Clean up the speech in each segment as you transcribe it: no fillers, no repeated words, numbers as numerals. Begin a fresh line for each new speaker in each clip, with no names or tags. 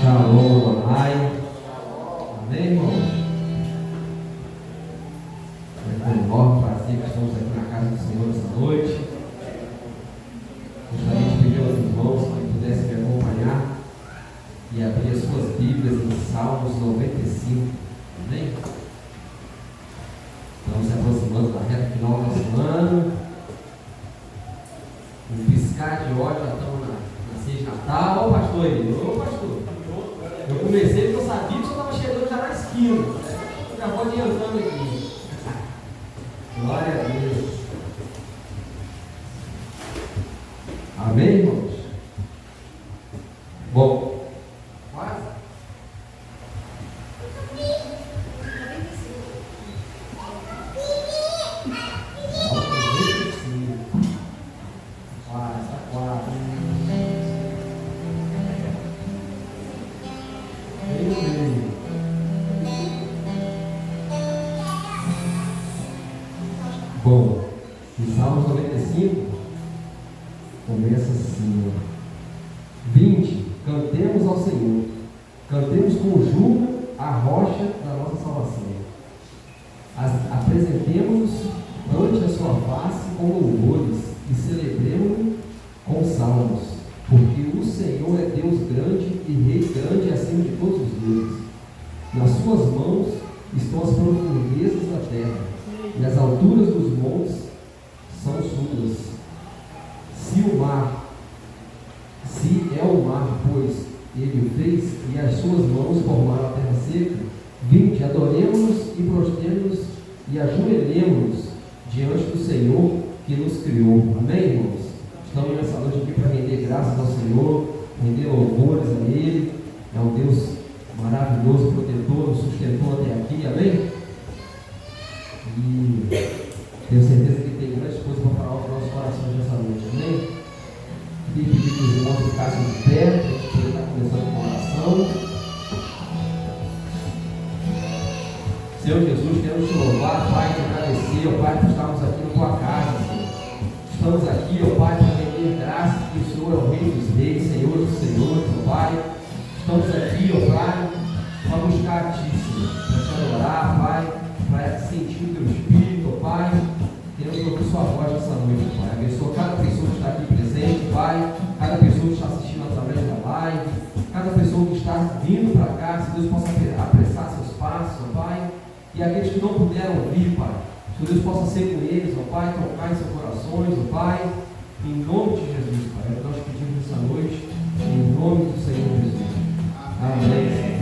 Shalom, Adonai. Amém, irmão? É com enorme prazer que estamos aqui na casa do Senhor essa noite. Gostaria de pedir aos irmãos que pudessem me acompanhar e abrir as suas Bíblias em Salmos 95. Amém? Estamos se aproximando da reta final do nosso ano. Um piscar de olhos, já estamos na ceia de Natal. Ô pastor Emílio, ô pastor. Eu comecei porque eu sabia que eu estava chegando já na esquina. Já pode ir entrando aqui. Glória a Deus. Amém, irmãos? Bom, quase. Bom, em Salmos 95, começa assim: Vinde, cantemos ao Senhor, cantemos com júbilo a rocha da nossa salvação. Apresentemos-nos ante a sua face com louvores e celebremos-nos com salmos, porque o Senhor é Deus grande e Rei grande acima de todos os deuses. Nas suas mãos estão as profundezas da terra, e as alturas dos montes são suas. Se é o mar, pois ele o fez, e as suas mãos formaram a terra seca, vinde, adoremos-nos e prostremos-nos e ajoelhemos-nos diante do Senhor que nos criou. Amém, irmãos? Estamos nessa noite aqui para render graças ao Senhor, render louvores a Ele. É um Deus maravilhoso, protetor, nos sustentou até aqui. Amém? E tenho certeza que tem grandes coisas para falar aos nossos corações nessa noite. Amém? Queria pedir que os irmãos ficassem de pé, para a gente poder estar começando com a oração. Senhor Jesus, queremos te louvar, Pai, te agradecer, ó Pai, por estarmos aqui na tua casa, Senhor. Estamos aqui, ó Pai, para render graça, que o Senhor é o Rei dos Reis, Senhor dos Senhores, ó Pai. Estamos aqui, ó Pai, para buscar a Ti, Senhor, para te adorar, Pai, para sentir o teu Espírito, ó Pai. Queremos ouvir sua voz nessa noite, Pai. Abençoa cada pessoa que está aqui presente, Pai, cada pessoa que está assistindo através da live, cada pessoa que está vindo para cá, se Deus possa apressar seus passos, ó Pai. E aqueles que não puderam ouvir, Pai, que Deus possa ser com eles, ó Pai, tocar em seus corações, ó Pai, em nome de Jesus, Pai. É o que nós pedimos nessa noite, em nome do Senhor Jesus. Amém.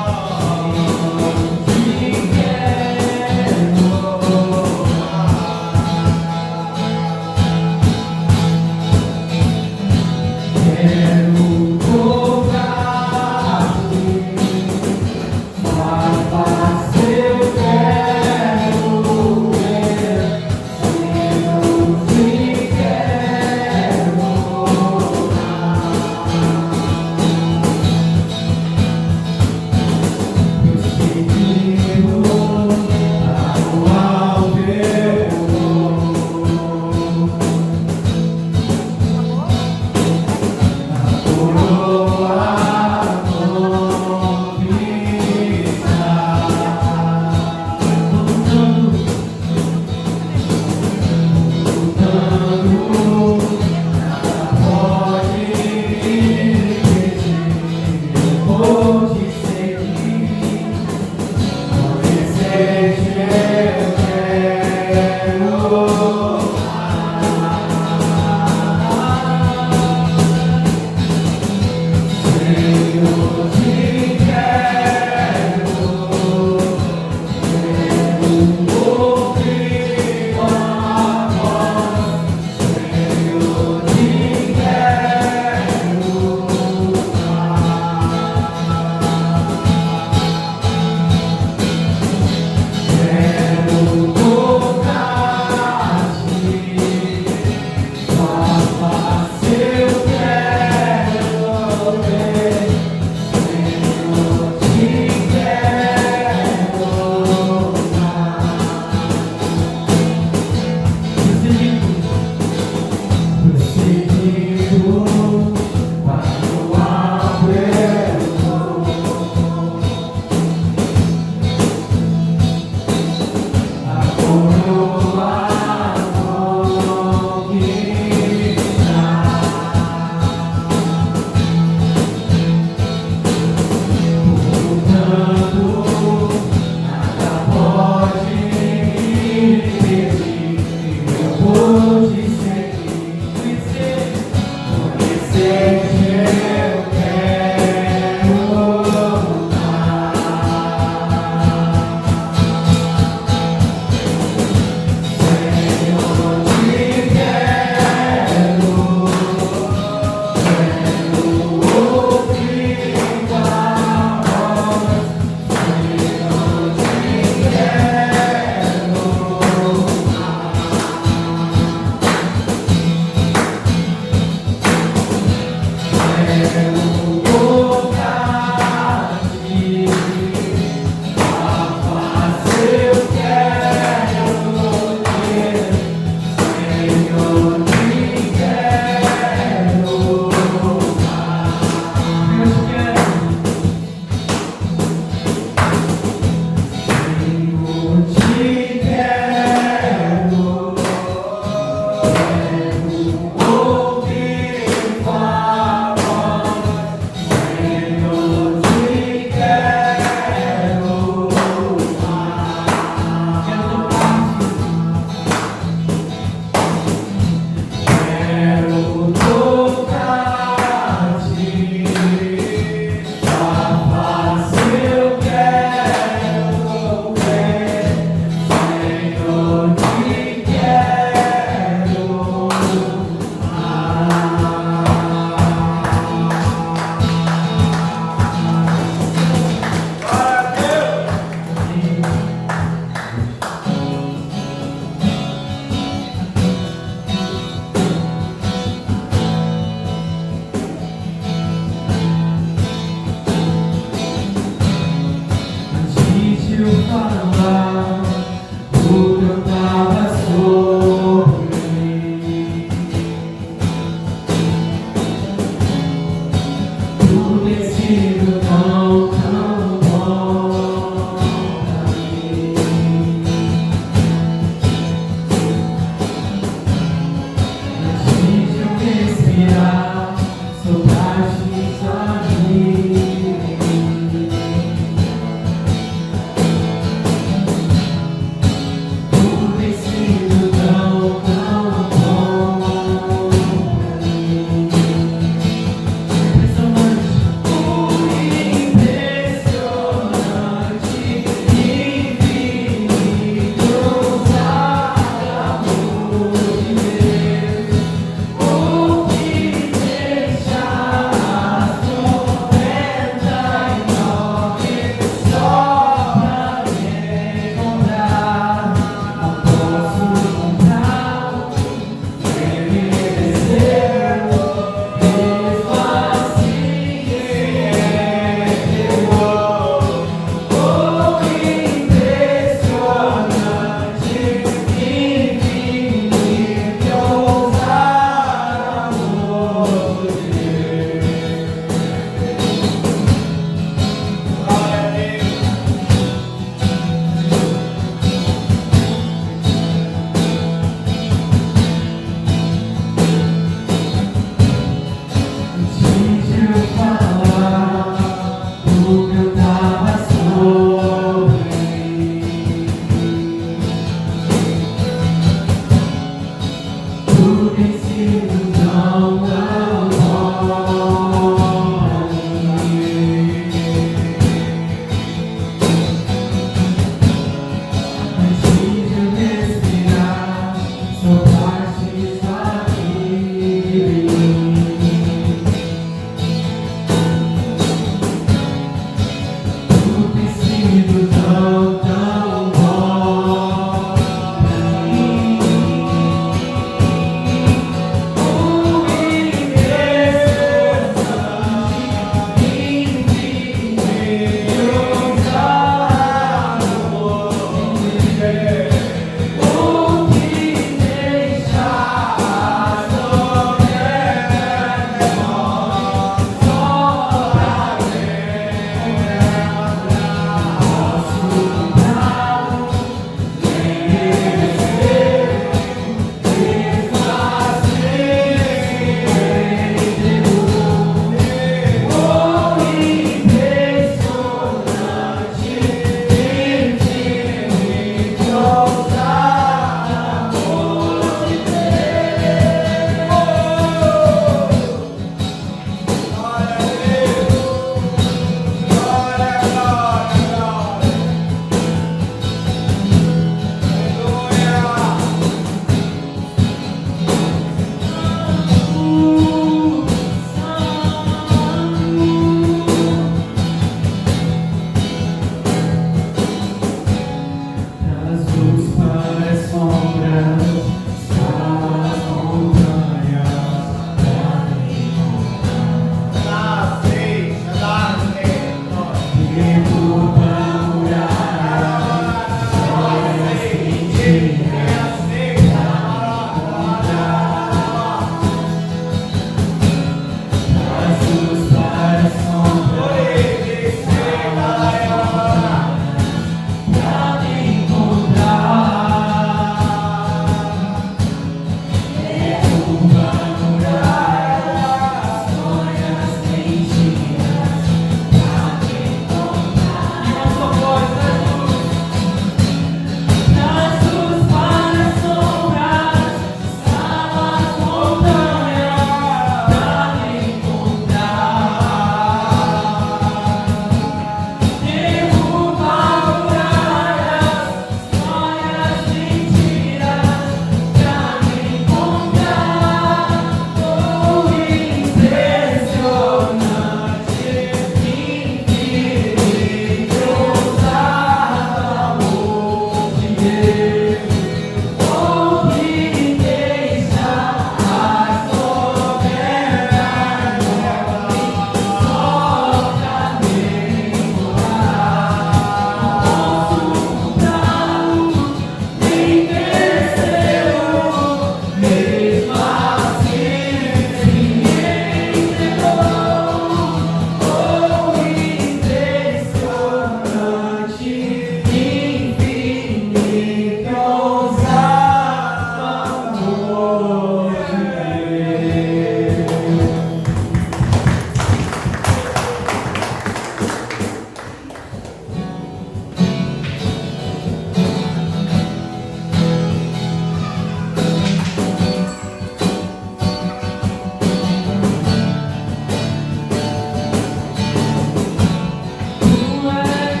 Tu és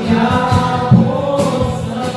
minha porção.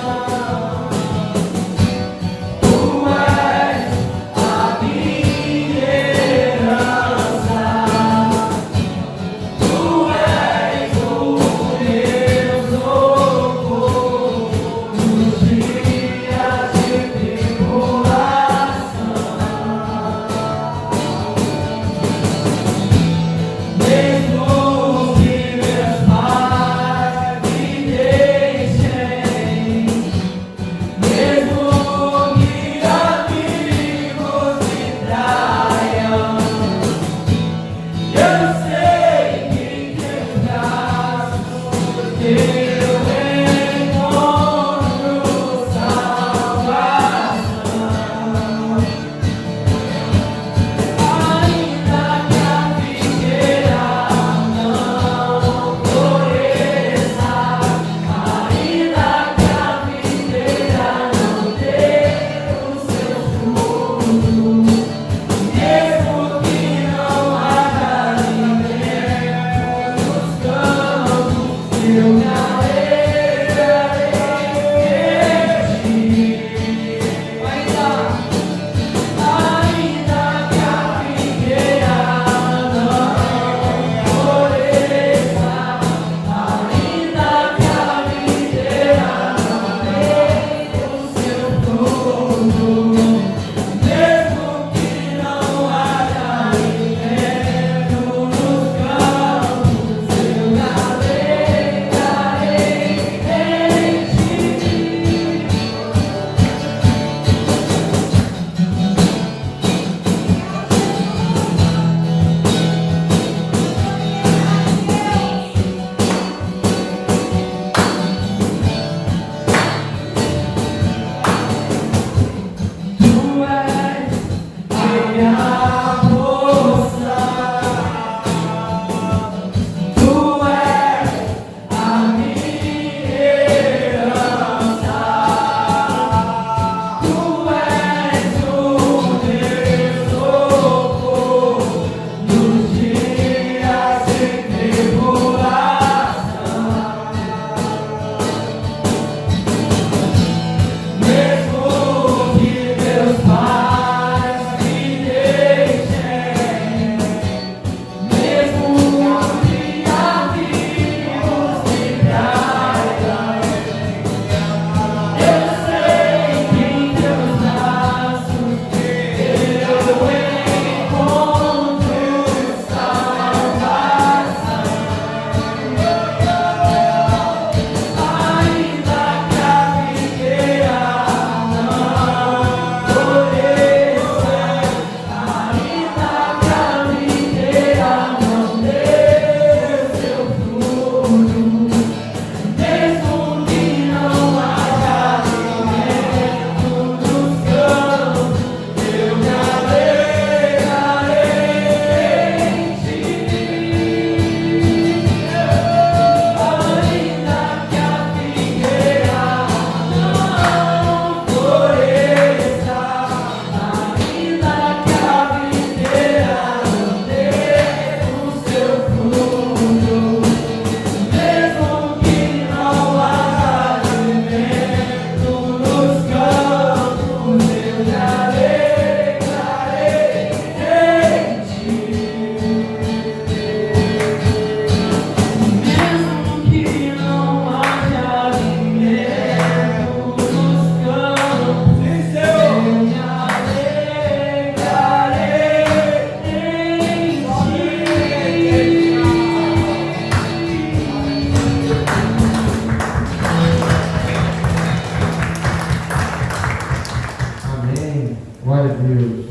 Glória a Deus.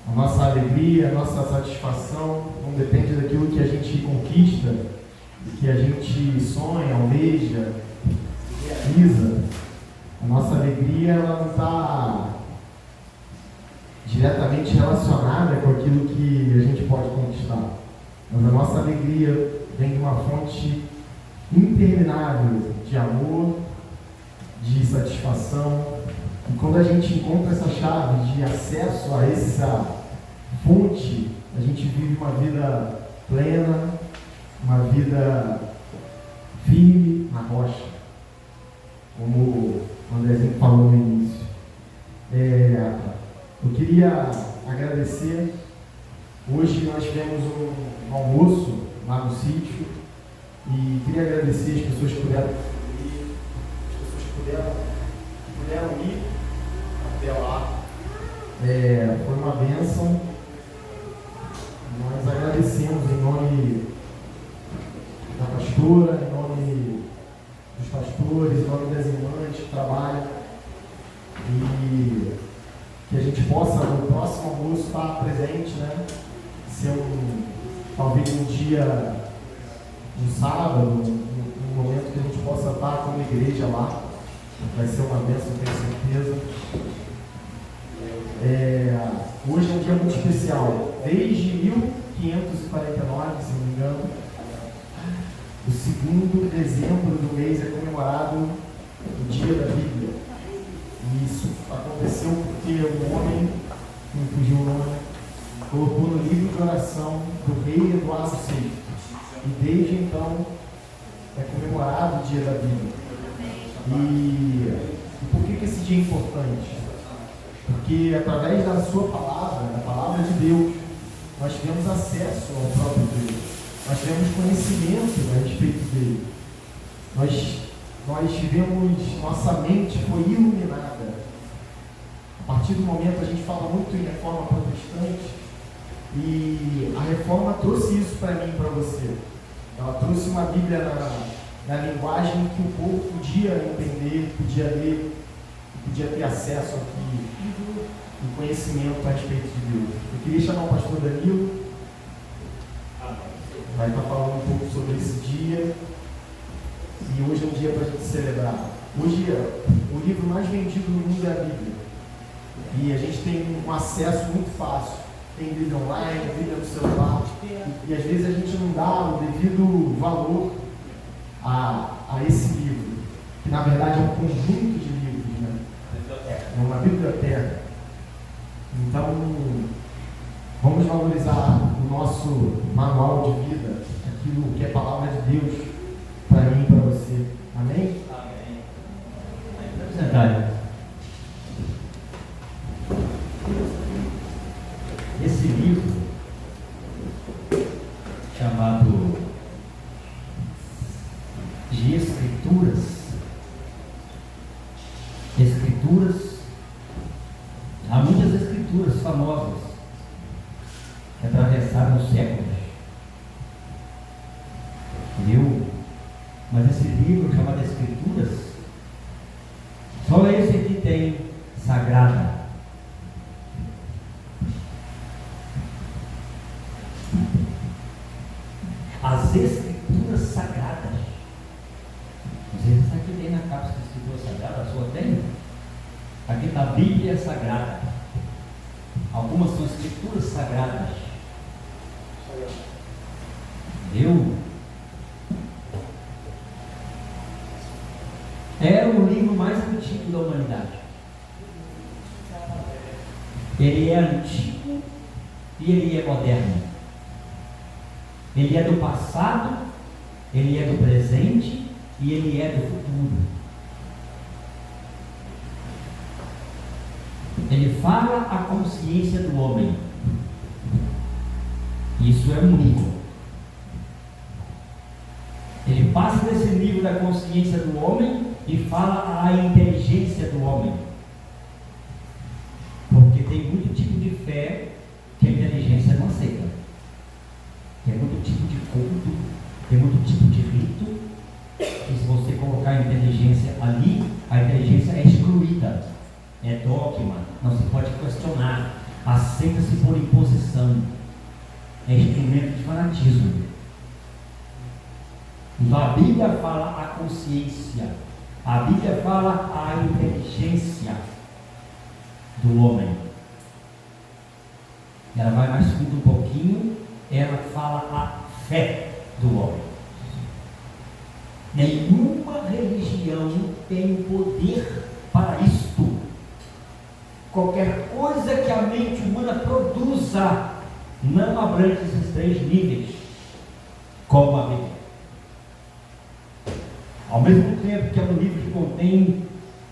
A nossa alegria, a nossa satisfação não depende daquilo que a gente conquista, que a gente sonha, almeja, realiza. A nossa alegria ela não está diretamente relacionada com aquilo que a gente pode conquistar. Mas a nossa alegria vem de uma fonte interminável de amor, de satisfação. E quando a gente encontra essa chave de acesso a essa fonte, a gente vive uma vida plena, uma vida firme na rocha, como o Andrezinho falou no início. Eu queria agradecer. Hoje nós tivemos um almoço lá no sítio e queria agradecer as pessoas que puderam ir, até lá. Foi uma bênção. Nós agradecemos em nome da pastora, em nome dos pastores, em nome das irmãs que trabalham, e que a gente possa no próximo almoço estar presente, né? Ser talvez um dia, um sábado, um momento que a gente possa estar como igreja lá. Vai ser uma bênção, tenho certeza. Hoje é um dia muito especial. Desde 1549, se não me engano, o 2º de dezembro do mês é comemorado o Dia da Bíblia. E isso aconteceu porque um homem, que me fugiu o nome, colocou no livro de oração do rei Eduardo VI. E desde então é comemorado o Dia da Bíblia. E por que esse dia é importante? Porque através da sua palavra, da palavra de Deus, nós tivemos acesso ao próprio Deus. Nós tivemos conhecimento a respeito dele. Nós tivemos, nossa mente foi iluminada. A partir do momento, a gente fala muito em reforma protestante, e a reforma trouxe isso para mim e para você. Ela trouxe uma Bíblia na linguagem que o povo podia entender, podia ler, podia ter acesso aqui, o conhecimento a respeito de Deus. Eu queria chamar o pastor Danilo, vai estar falando um pouco sobre esse dia. E hoje é um dia para a gente celebrar. Hoje o livro mais vendido no mundo é a Bíblia. E a gente tem um acesso muito fácil. Tem Bíblia online, Bíblia no celular. E às vezes a gente não dá o devido valor a esse livro, que na verdade é um conjunto de livros, né? É uma biblioteca. Então, vamos valorizar o nosso manual de vida, aquilo que é a palavra de Deus para mim e para você. Amém? Amém. Vamos sentar.
Esse livro, chamado de Escrituras, há muitas escrituras famosas que atravessaram os séculos, entendeu? Mas esse livro chamado Escrituras, só esse aqui tem sagrada. As Escrituras sagradas. Você aqui tem na cápsula de Escritura Sagrada, a sua tem? Aqui está a Bíblia Sagrada. Algumas são Escrituras Sagradas. Eu era o livro mais antigo da humanidade. Ele é antigo e ele é moderno. Ele é do passado, ele é do presente e ele é do futuro. Ele fala a consciência do homem. Isso é um livro. Ele passa nesse livro da consciência do homem e fala a inteligência do homem. Porque tem muito tipo de fé que a inteligência não aceita. Tem muito tipo de culto, tem muito tipo de rito, que se você colocar a inteligência ali, a inteligência é excluída. é dogma, não se pode questionar, aceita-se por imposição, é instrumento de fanatismo. Então a Bíblia fala a consciência, a Bíblia fala a inteligência do homem. Ela vai mais fundo um pouquinho, ela fala a fé do homem. Nenhuma religião tem o poder para isto. Qualquer coisa que a mente humana produza não abrange esses 3 níveis, como a Bíblia. Ao mesmo tempo que é um livro que contém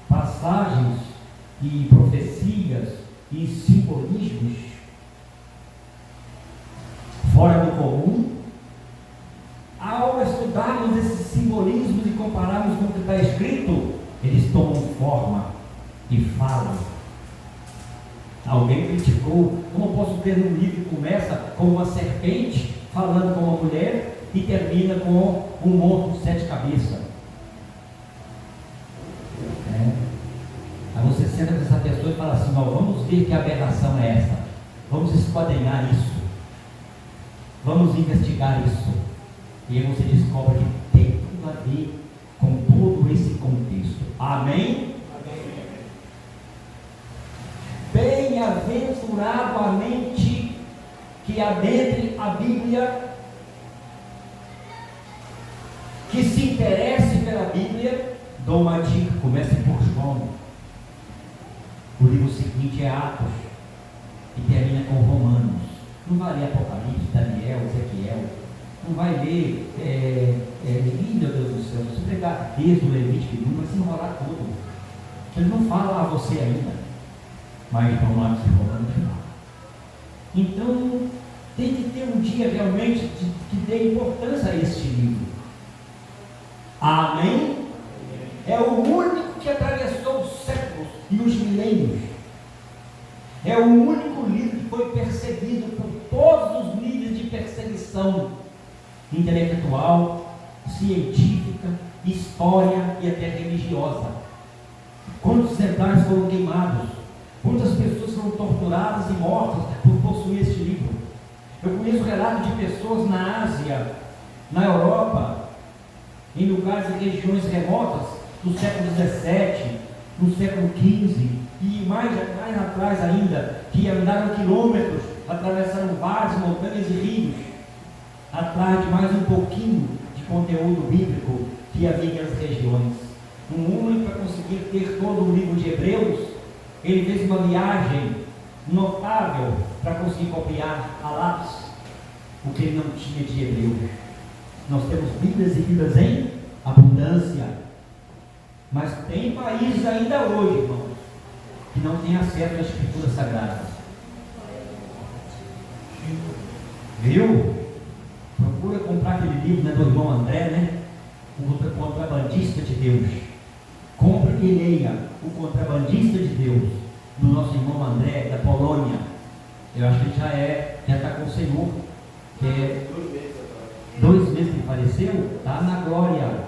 passagens e profecias e simbolismos fora do comum, ao estudarmos esses simbolismos e compararmos com o que está escrito, eles tomam forma e falam. Alguém criticou: como posso ter um livro que começa com uma serpente falando com uma mulher e termina com um morto de 7 cabeças? Aí você senta com essa pessoa e fala assim: ó, vamos ver que aberração é essa, vamos esquadrinhar isso, vamos investigar isso. E aí você descobre que tem tudo a ver com todo esse contexto. Amém? Bem-aventurado a mente que adentre a Bíblia, que se interesse pela Bíblia. Dou uma dica: comece por João. O livro seguinte é Atos e termina com Romanos. Não vai ler Apocalipse, Daniel, Ezequiel. Não vai ler, meu Deus do céu, se pegar Êxodo, Levítico, vai se enrolar tudo. Ele não fala a você ainda, mas vamos lá que Romanos fala. Então, tem que ter um dia realmente que dê importância a este livro. Amém? É o único que atravessou os séculos e os milênios. É o único livro que foi perseguido por todos os níveis de perseguição intelectual, científica, história e até religiosa. Quantos exemplares foram queimados? Quantas pessoas foram torturadas e mortas por possuir este livro? Eu conheço relatos de pessoas na Ásia, na Europa, em lugares e regiões remotas do século XVII, no século XV e mais atrás ainda, que andaram quilômetros, atravessaram várias montanhas e rios, atrás de mais um pouquinho de conteúdo bíblico que havia nas regiões. Um homem, para conseguir ter todo o livro de Hebreus, ele fez uma viagem notável para conseguir copiar a lápis o que ele não tinha de Hebreus. Nós temos Bíblias e Bíblias em abundância, mas tem países ainda hoje, irmãos, que não têm acesso às Escrituras Sagradas. Viu? Procura comprar aquele livro, né, do irmão André, né? O Contrabandista de Deus. Compre e leia O Contrabandista de Deus, do nosso irmão André, da Polônia. Eu acho que ele já está com o Senhor, que é 2 meses que faleceu, está na glória.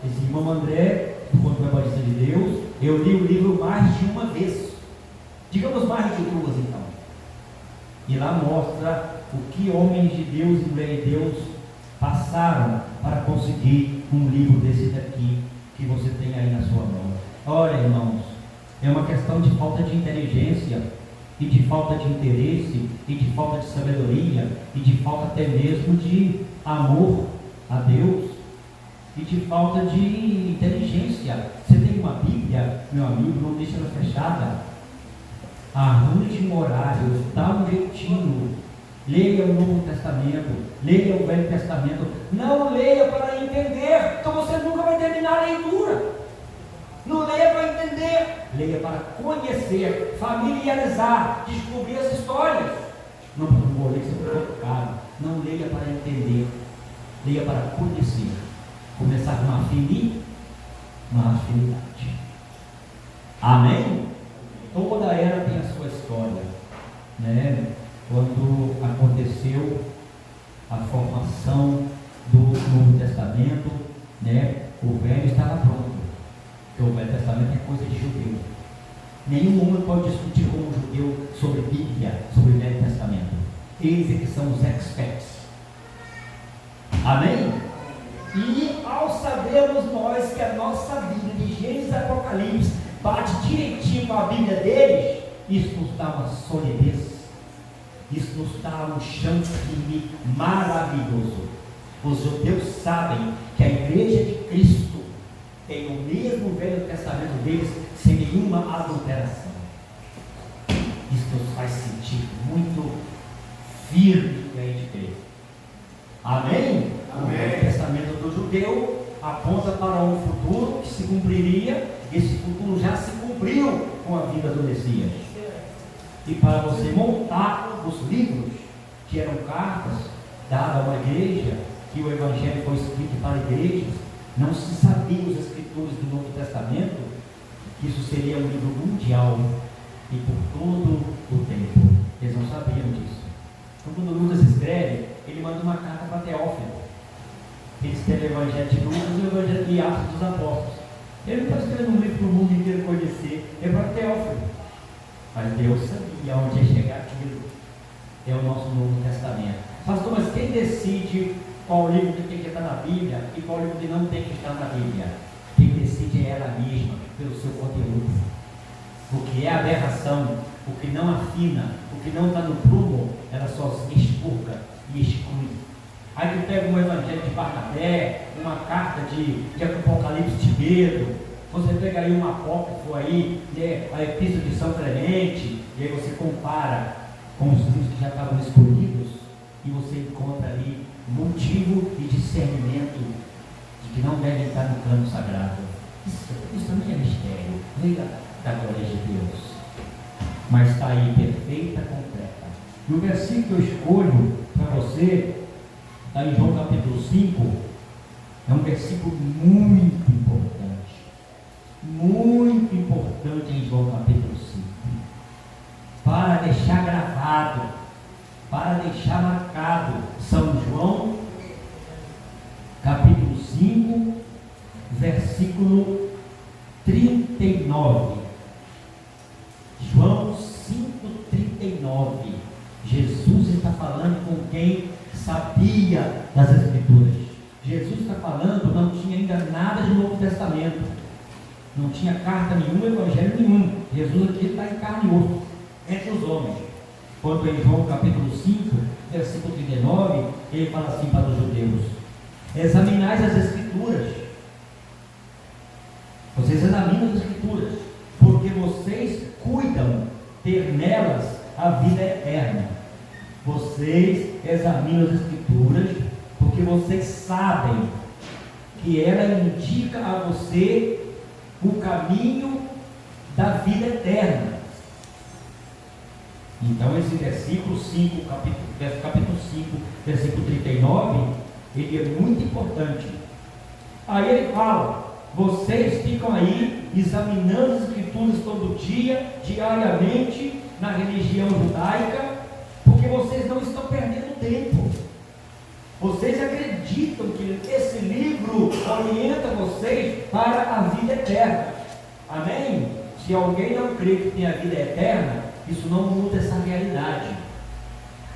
Esse irmão André, do Contrabandista de Deus, eu li o livro mais de uma vez, digamos mais de 2 então, e lá mostra o que homens de Deus e mulheres de Deus passaram para conseguir um livro desse daqui, que você tem aí na sua mão. Olha, irmãos, é uma questão de falta de inteligência, e de falta de interesse, e de falta de sabedoria, e de falta até mesmo de amor a Deus, e de falta de inteligência. Você tem uma Bíblia, meu amigo, não deixa ela fechada. Arranje um horário, dá um jeitinho. Leia o Novo Testamento, leia o Velho Testamento. Não leia para entender, então você nunca vai terminar a leitura. Não leia para entender, leia para conhecer, familiarizar, descobrir as histórias. Não vou ler isso é muito caro. Não leia para entender, leia para conhecer. Começar com uma afinidade. Amém? Toda era tem a sua história, né? Quando aconteceu a formação do Novo Testamento, né? O Velho estava pronto, porque o Velho Testamento é coisa de judeu. Nenhum homem pode discutir com um judeu sobre Bíblia, sobre o Velho Testamento. Eles é que são os experts. Amém? E ao sabermos nós que a nossa Bíblia de Gênesis e Apocalipse bate direitinho com a Bíblia deles, isso nos dá uma solidez, isso nos dá um chão firme maravilhoso. Os judeus sabem que a igreja de Cristo tem o mesmo Velho Testamento deles, sem nenhuma adulteração. Isso nos faz sentir muito firme que a gente crê. Amém? Amém? O Velho Testamento do judeu aponta para um futuro que se cumpriria. Esse futuro já se cumpriu com a vida do Messias. E para você montar os livros, que eram cartas dadas a uma igreja, que o Evangelho foi escrito para igrejas, não se sabia os escritores do Novo Testamento que isso seria um livro mundial e por todo o tempo. Eles não sabiam disso. Então, quando Lucas escreve, ele manda uma carta para Teófilo. Ele escreve o Evangelho de Lucas e o Evangelho de Atos dos Apóstolos. Ele não está escrevendo um livro para o mundo inteiro conhecer, é para Teófilo. Mas Deus sabia onde ia chegar aquilo. É o nosso Novo Testamento. Pastor, mas quem decide qual livro que tem que estar na Bíblia e qual livro que não tem que estar na Bíblia? Quem decide é ela mesma, pelo seu conteúdo. O que é aberração, o que não afina, o que não está no prumo, ela só se expurga e exclui. Aí tu pega um Evangelho de Barnabé, uma carta de Apocalipse de Pedro, você pega aí um apócrifo aí, né, a Epístola de São Clemente, e aí você compara com os livros que já estavam escolhidos, e você encontra ali motivo e discernimento de que não devem estar no plano sagrado. Isso também é mistério, não é da glória de Deus, mas está aí perfeita, completa. E o versículo que eu escolho para você está em João capítulo 5, é um versículo muito importante em João capítulo 5, para deixar gravado, para deixar marcado. São João capítulo 5, versículo 39. João 5,39. Jesus está falando com quem sabia das Escrituras. Jesus está falando, não tinha ainda nada de Novo Testamento, não tinha carta nenhuma, evangelho nenhum. Jesus aqui está em carne e osso, entre os homens. Quando em João capítulo 5, versículo 39, ele fala assim para os judeus: examinais as Escrituras. Vocês examinam as Escrituras, porque vocês cuidam ter nelas a vida eterna. Vocês examinam as Escrituras, porque vocês sabem que ela indica a você o caminho da vida eterna. Então esse versículo 5, capítulo 5, versículo 39, ele é muito importante. Aí ele fala: vocês ficam aí examinando as Escrituras todo dia, diariamente, na religião judaica, porque vocês não estão perdendo tempo. Vocês acreditam que esse livro orienta vocês para a vida eterna. Amém? Se alguém não crê que tem a vida eterna, isso não muda essa realidade.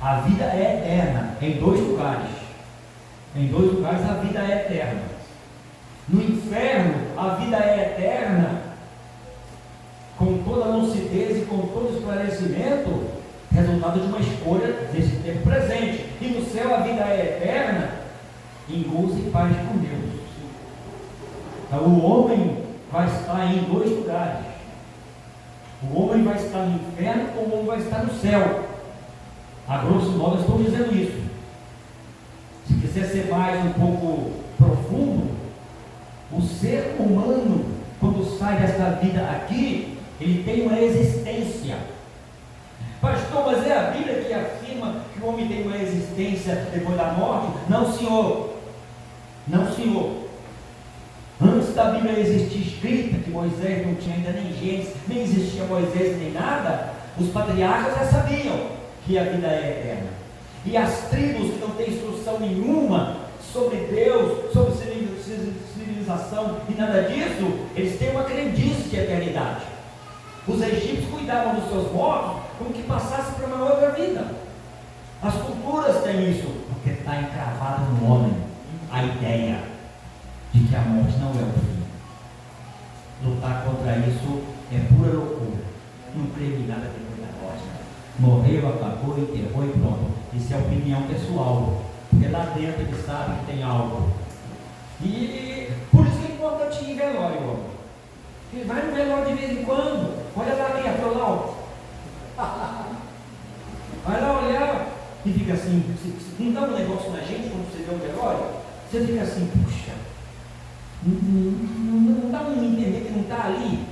A vida é eterna em dois lugares. Em dois lugares a vida é eterna. No inferno, a vida é eterna, com toda a lucidez e com todo o esclarecimento, resultado de uma escolha desse tempo presente. E no céu a vida é eterna, em gozo e paz com Deus. Então o homem vai estar em dois lugares. O homem vai estar no inferno ou o homem vai estar no céu. A grosso modo eu estou dizendo isso. Se quiser ser mais um pouco profundo, o ser humano, quando sai dessa vida aqui, ele tem uma existência. Pastor, mas é a Bíblia que afirma que o homem tem uma existência depois da morte? Não, senhor. Não, senhor. Antes da Bíblia existir escrita, que Moisés não tinha ainda nem Gênesis, nem existia Moisés nem nada, os patriarcas já sabiam que a vida é eterna. E as tribos que não têm instrução nenhuma sobre Deus, sobre civilização e nada disso, eles têm uma crendice de eternidade. Os egípcios cuidavam dos seus mortos como que passasse para uma outra vida. As culturas têm isso, porque está encravado no homem a ideia de que a morte não é o fim. Lutar contra isso é pura loucura. Não creio em nada depois da morte. Morreu, acabou, enterrou e pronto. Isso é opinião pessoal, porque lá dentro ele sabe que tem algo. E por isso que é importante ir em velório, homem. Vai no velório de vez em quando. Olha lá quem atrolou. Vai lá olhar e fica assim. Não dá um negócio na gente quando você vê um velório? Você fica assim, puxa. Não dá um entender que não está ali.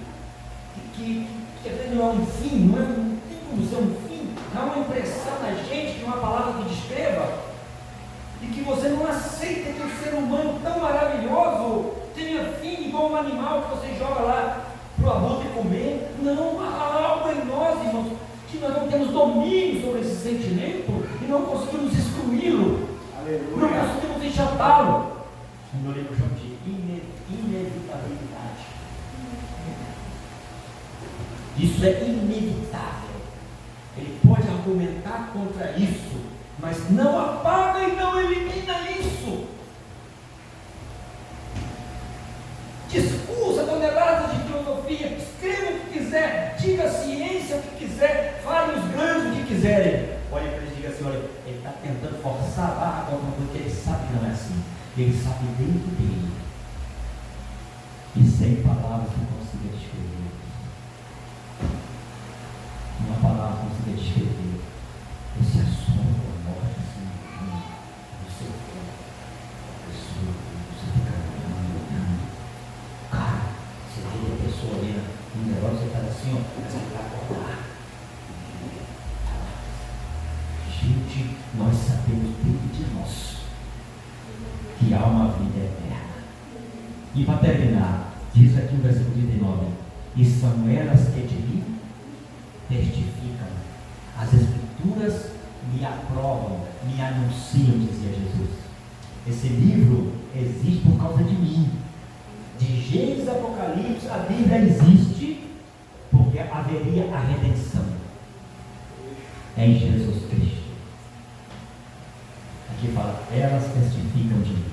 Que às vezes não é um fim, não tem como ser um fim. Dá uma impressão na gente de uma palavra que descreva. E que você não aceita que um ser humano tão maravilhoso tenha fim igual um animal que você joga lá para o abutre comer. Não, há algo em nós, irmãos, que nós não temos domínio sobre esse sentimento e não conseguimos excluí-lo. Não conseguimos enxotá-lo. O meu livro chama de inevitabilidade. Isso é inevitável. Ele pode argumentar contra isso, mas não apaga e não elimina isso. Discursa toneladas de filosofia, escreva o que quiser, diga a ciência o que quiser, fale os grandes o que quiserem. Olha para ele e diga assim: olha, ele está tentando forçar a barra contra uma coisa que ele sabe que não é assim. Ele sabe dentro dele. E sem palavras não consiga descrever. Uma palavra não consiga descrever esse assunto da morte assim, no seu corpo. Você fica cara, você vê a pessoa ali no negócio, você faz assim, ó, mas ele vai acordar. Gente, nós sabemos dentro de nós que há uma vida eterna. E para terminar, diz aqui no versículo 39: e são elas que de mim testificam, as escrituras me aprovam, me anunciam, dizia Jesus. Esse livro existe por causa de mim. De Gênesis a Apocalipse, a Bíblia existe porque haveria a redenção em Jesus Cristo. Aqui fala, elas testificam de mim.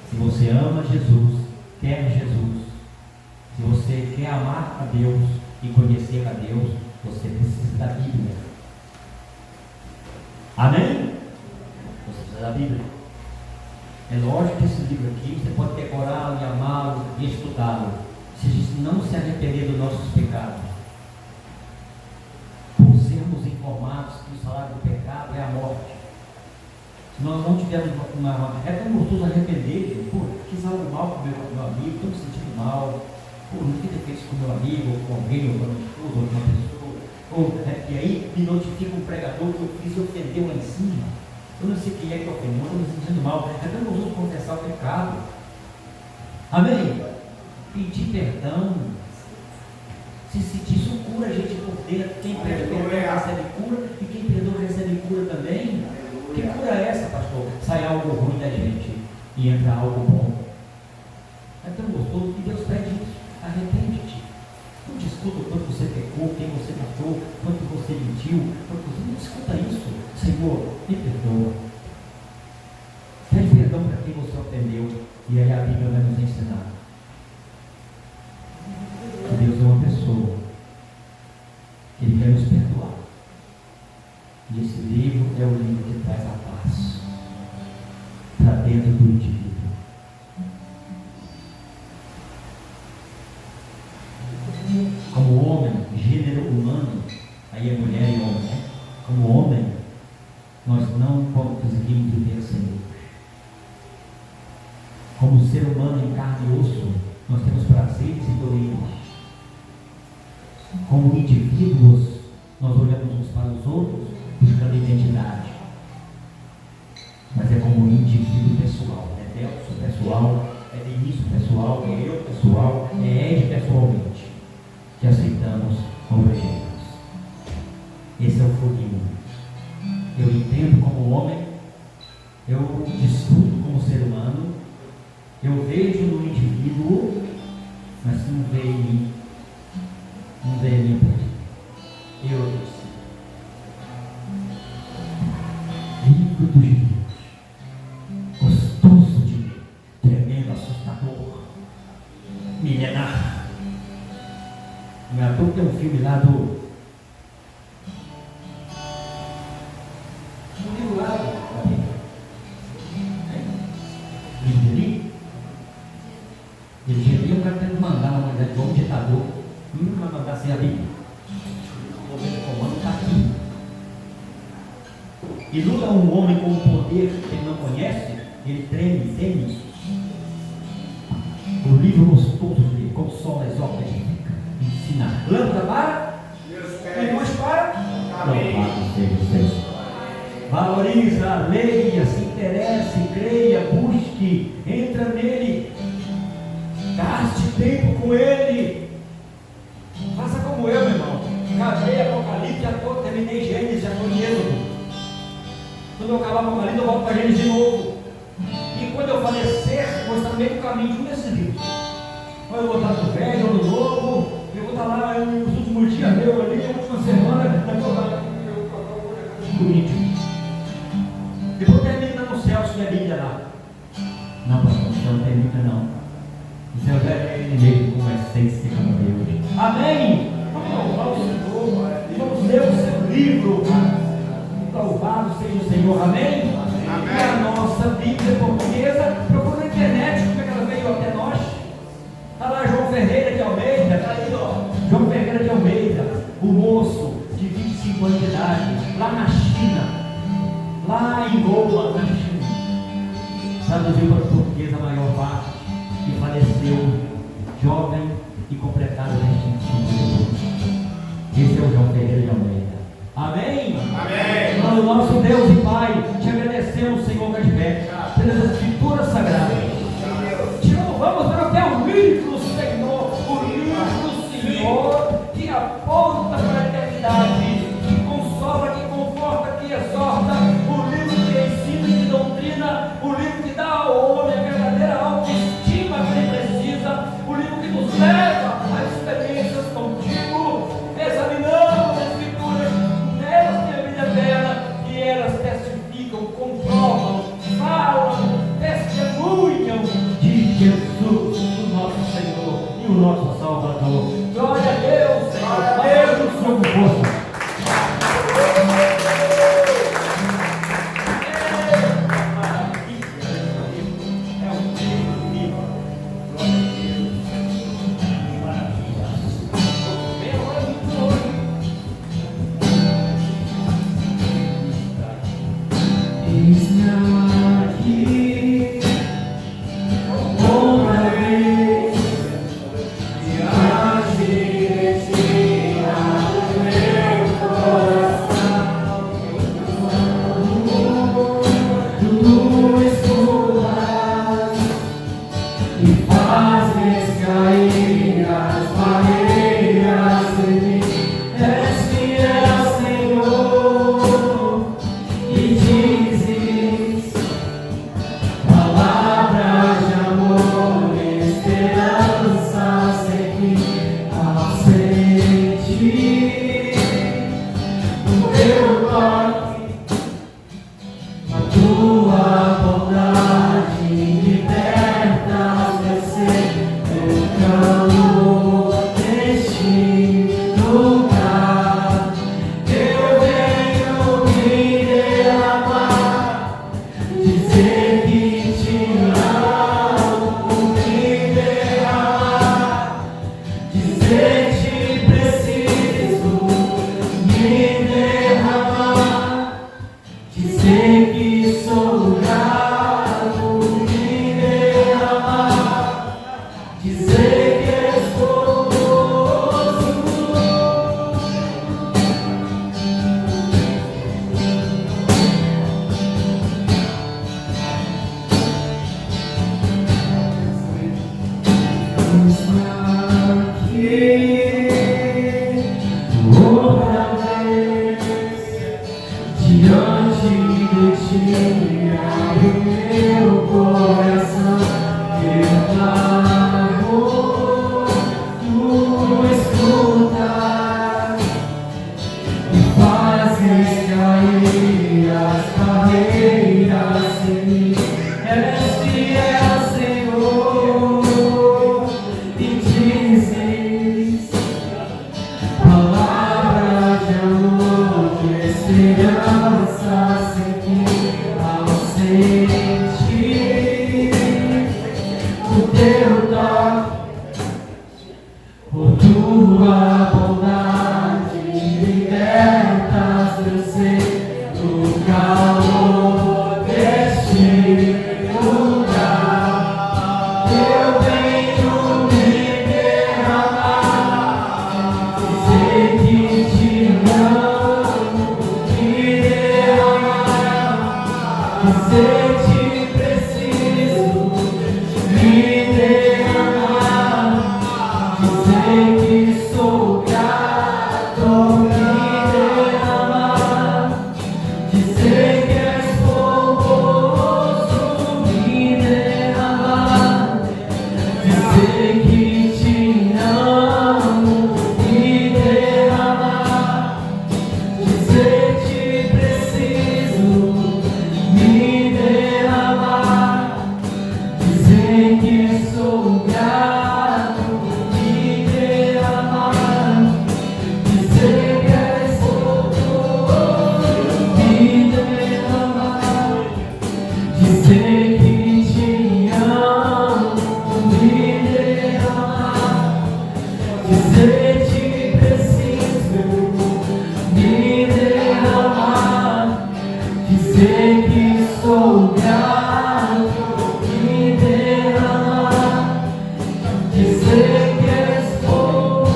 Se você ama Jesus, quer Jesus, se você quer amar a Deus e conhecer a Deus, você precisa da Bíblia. Amém? Você precisa da Bíblia. É lógico que esse livro aqui você pode decorá-lo e amá-lo e estudá-lo, se a gente não se arrepender dos nossos pecados. Por sermos informados que o salário do pecado é a morte. Se nós não tivermos é tão gostoso arrepender, pô, fiz algo mal com o meu amigo, estou me sentindo mal, pô, não queria ter feito isso com o meu amigo, ou com alguém, ou com a minha esposa, ou com uma pessoa, e aí me notifica um pregador que eu fiz e ofendeu lá em cima. Eu não sei quem é que ofendeu, eu estou me sentindo mal. É tão gostoso confessar o pecado. Amém? Pedir perdão. Se isso cura a gente por dentro. Quem pede perdão recebe cura, e quem perdoa recebe cura também. Que cura é essa, pastor? Sai algo ruim da gente e entra algo bom. É tão gostoso que Deus pede isso. Arrepende-te. Não discuta o quanto você pecou, quem você matou, quanto você mentiu. Não discuta isso. Senhor, me perdoa. Pede perdão para quem você ofendeu. E aí a Bíblia vai nos ensinar que Deus é uma pessoa que Ele quer nos perdoar. E esse livro é o livro que traz a paz para dentro do indivíduo. Como homem, gênero humano, aí é mulher e homem, né? Como homem, nós não conseguimos viver sem Deus. Como ser humano em carne e osso, nós temos prazeres e dores. Como indivíduos, nós olhamos uns para os outros buscando identidade. Mas é como indivíduo pessoal, é Delso pessoal, é Vinícius pessoal, é eu pessoal, é Ed pessoalmente, que aceitamos como Jesus. Esse é o foguinho. Eu entendo como homem, eu desfruto como ser humano, eu vejo no indivíduo, mas não vejo em mim, não vejo em mim. Não é à toa que tem um filme lá do livro lá da Bíblia. Ele queria um cara tentando mandar uma mulher de um ditador. Vai mandar sem a Bíblia. O governo de comando está aqui. E Lula é um homem com um poder que ele não conhece, ele treme, teme. O livro gostoso dele, consola, exorta, edifica, ensina. Lâmpada para, e luz para. Louvado seja o Senhor. Valoriza, leia, se interesse, creia, busque, entra nele, gaste tempo com ele. Faça como eu, meu irmão. Acabei Apocalipse, já estou, terminei Gênesis, já estou em Êxodo. Quando eu acabar o Apocalipse, eu volto para Gênesis de novo. E quando eu falecer, eu vou estar no meio do caminho de um desses livros. Ou eu vou estar no velho ou no novo, eu vou estar lá nos últimos dias meu ali, na última semana, eu vou lá no Coríntios. Depois termina no céu, se a Bíblia lá. Não, pastor, o céu não termina não. O céu já é ele mesmo, como essência, como Deus. Amém? Vamos louvar o Senhor, vamos ler o seu livro. Louvado seja o Senhor, amém? Amém. E a nossa Bíblia portuguesa, procura na internet como é que ela veio até nós. Está lá João Ferreira de Almeida, está aí, ó. João Ferreira de Almeida, o moço de 25 anos de idade, lá na China. Lá em Roma, na China, traduziu para o português a maior parte e faleceu jovem e completado os 25 anos. Esse é o João Ferreira de Almeida. Amém? Amém. Nós, nosso Deus e Pai, te agradecemos, Senhor Gasper, pelas escrituras sagradas. Te louvamos pelo teu livro, Senhor, o livro, Senhor, que aponta para a eternidade, que consola, que conforta, que exorta. O livro que dá ao homem a verdadeira autoestima que ele precisa, o livro que nos leva a experiências contigo, examinamos as escrituras, nelas tem a vida eterna, e elas testificam, comprovam, falam, testemunham de Jesus, o nosso Senhor e o nosso Salvador. Glória a Deus, Senhor, Deus nos deu força.
esperança seguir ao sentir o teu toque, por tua bondade libertas meu ser do calor deste lugar. Eu venho me derramar, dizer que te amo, me derramar, dizer que preciso, me derramar, dizer que sou grato, me derramar, dizer que és bondoso, me derramar, dizer que te amo, me derramar, dizer que preciso, me derramar, dizer que sou grato, me derramar, dizer que és bondoso, me derramar, dizer que te amo, me derramar, dizer que preciso, me derramar, dizer que sou grato, me derramar, dizer que és bondoso.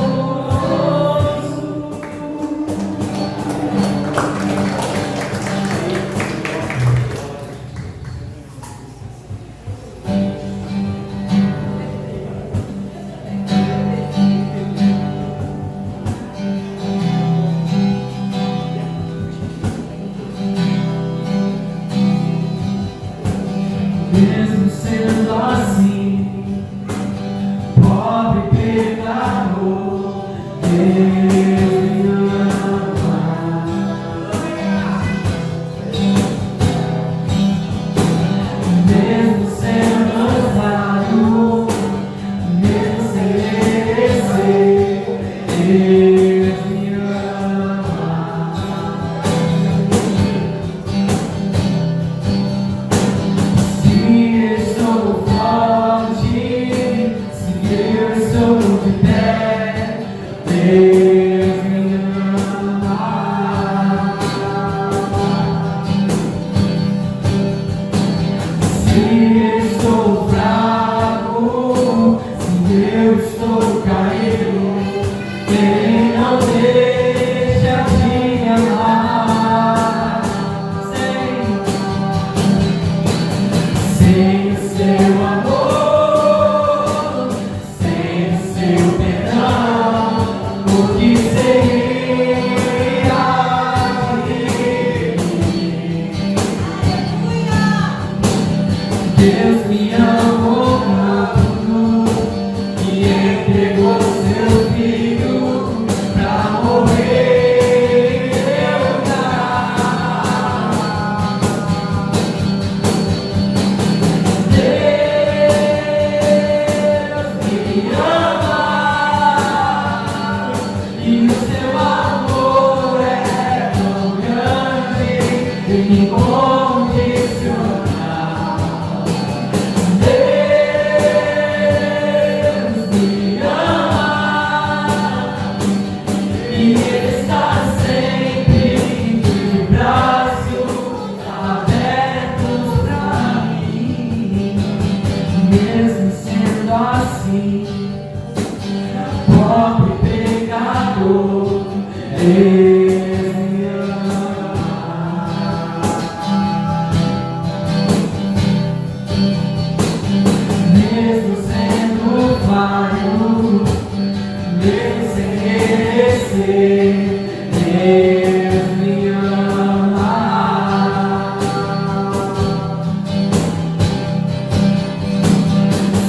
Mesmo sendo assim, pobre pecador, Deus me ama. Mesmo sendo otário, mesmo sem merecer, Deus me ama. Se eu sou forte, se eu sou de pé, Deus me ama. Se eu sou fraco, se eu estou caído, Ele não deixa de amar. Sem o seu amor, sem o seu perdão, o que seria de mim? Deus me amou tanto que entregou seu filho pra morrer em meu lugar. Deus me ama e o seu amor é tão grande e incondicional. Deus me ama e Ele está sempre de braços abertos pra mim. Mesmo sendo assim, pobre pecador, Deus me ama. Mesmo sendo falho, mesmo sem merecer, Deus me ama.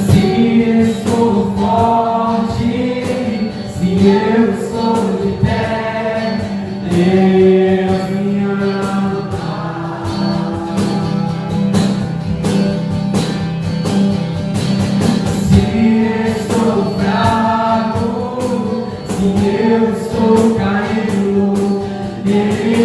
Se eu sou forte, se eu sou de pé, Deus me ama. Se eu sou fraco, se eu estou caído, Ele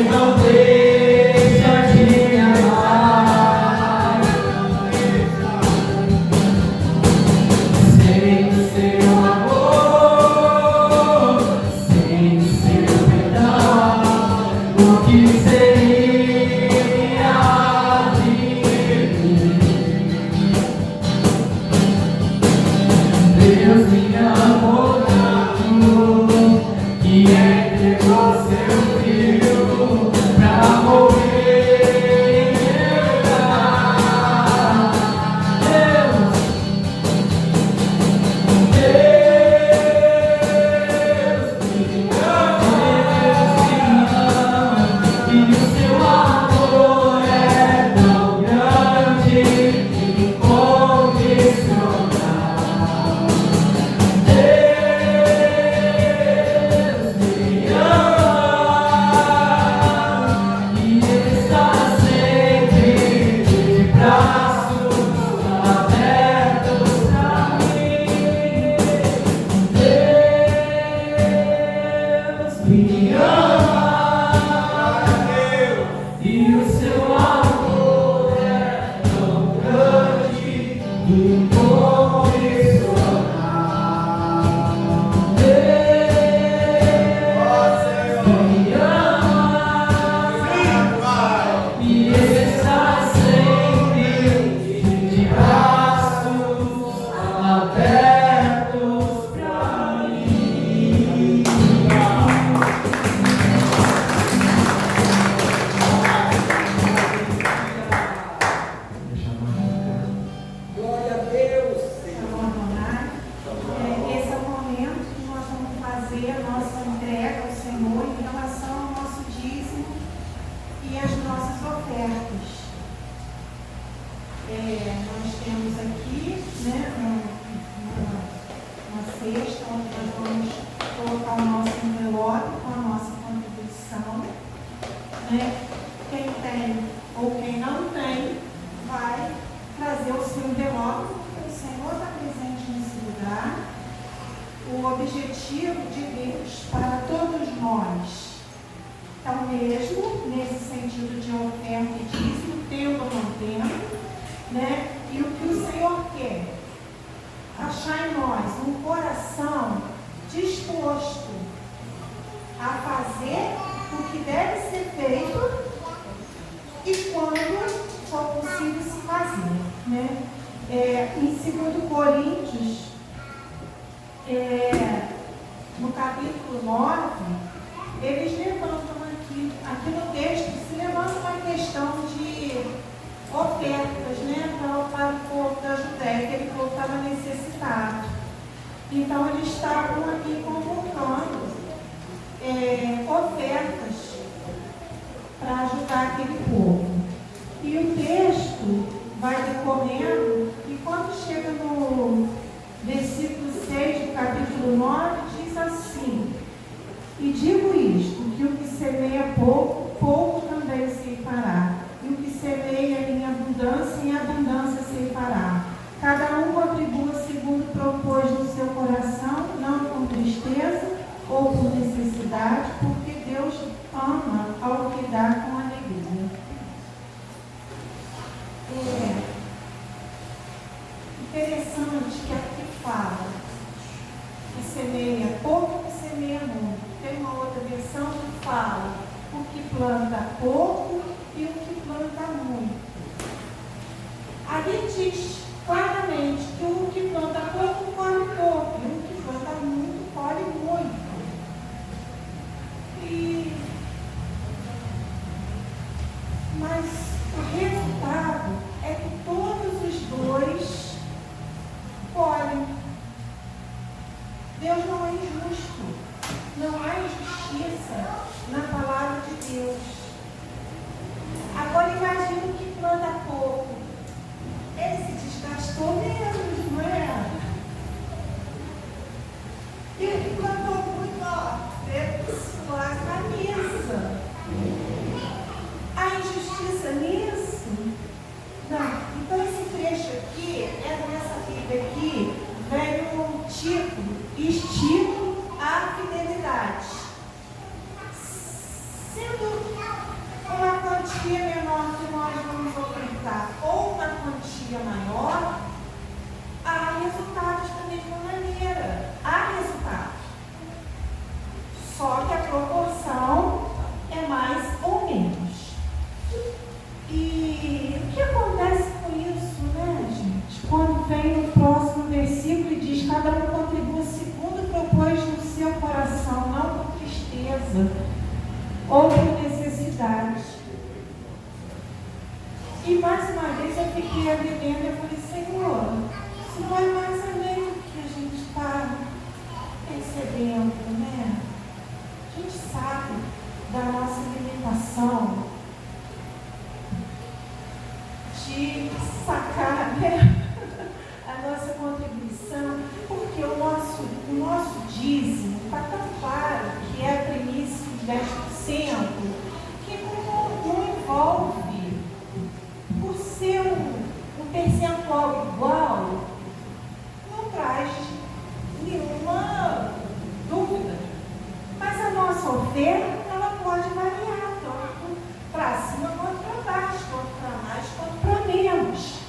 Sendo dar ou uma quantia maior, há resultados da mesma maneira. Há resultados. Só que a proporção é mais ou menos. E o que acontece com isso, né, gente? Quando vem no próximo versículo e diz: cada um contribua segundo propôs no seu coração, não com tristeza ou por necessidade. E mais uma vez eu fiquei atendendo e eu falei: Senhor, isso vai mais além do que a gente está percebendo, né? A gente sabe da nossa limitação de sacar, né, a nossa contribuição, porque o nosso dízimo está tão claro que é a primícia de 10%, que não envolve, por ser um percentual igual, não traz nenhuma dúvida. Mas a nossa oferta, ela pode variar, tanto para cima quanto para baixo, quanto para mais, quanto para menos.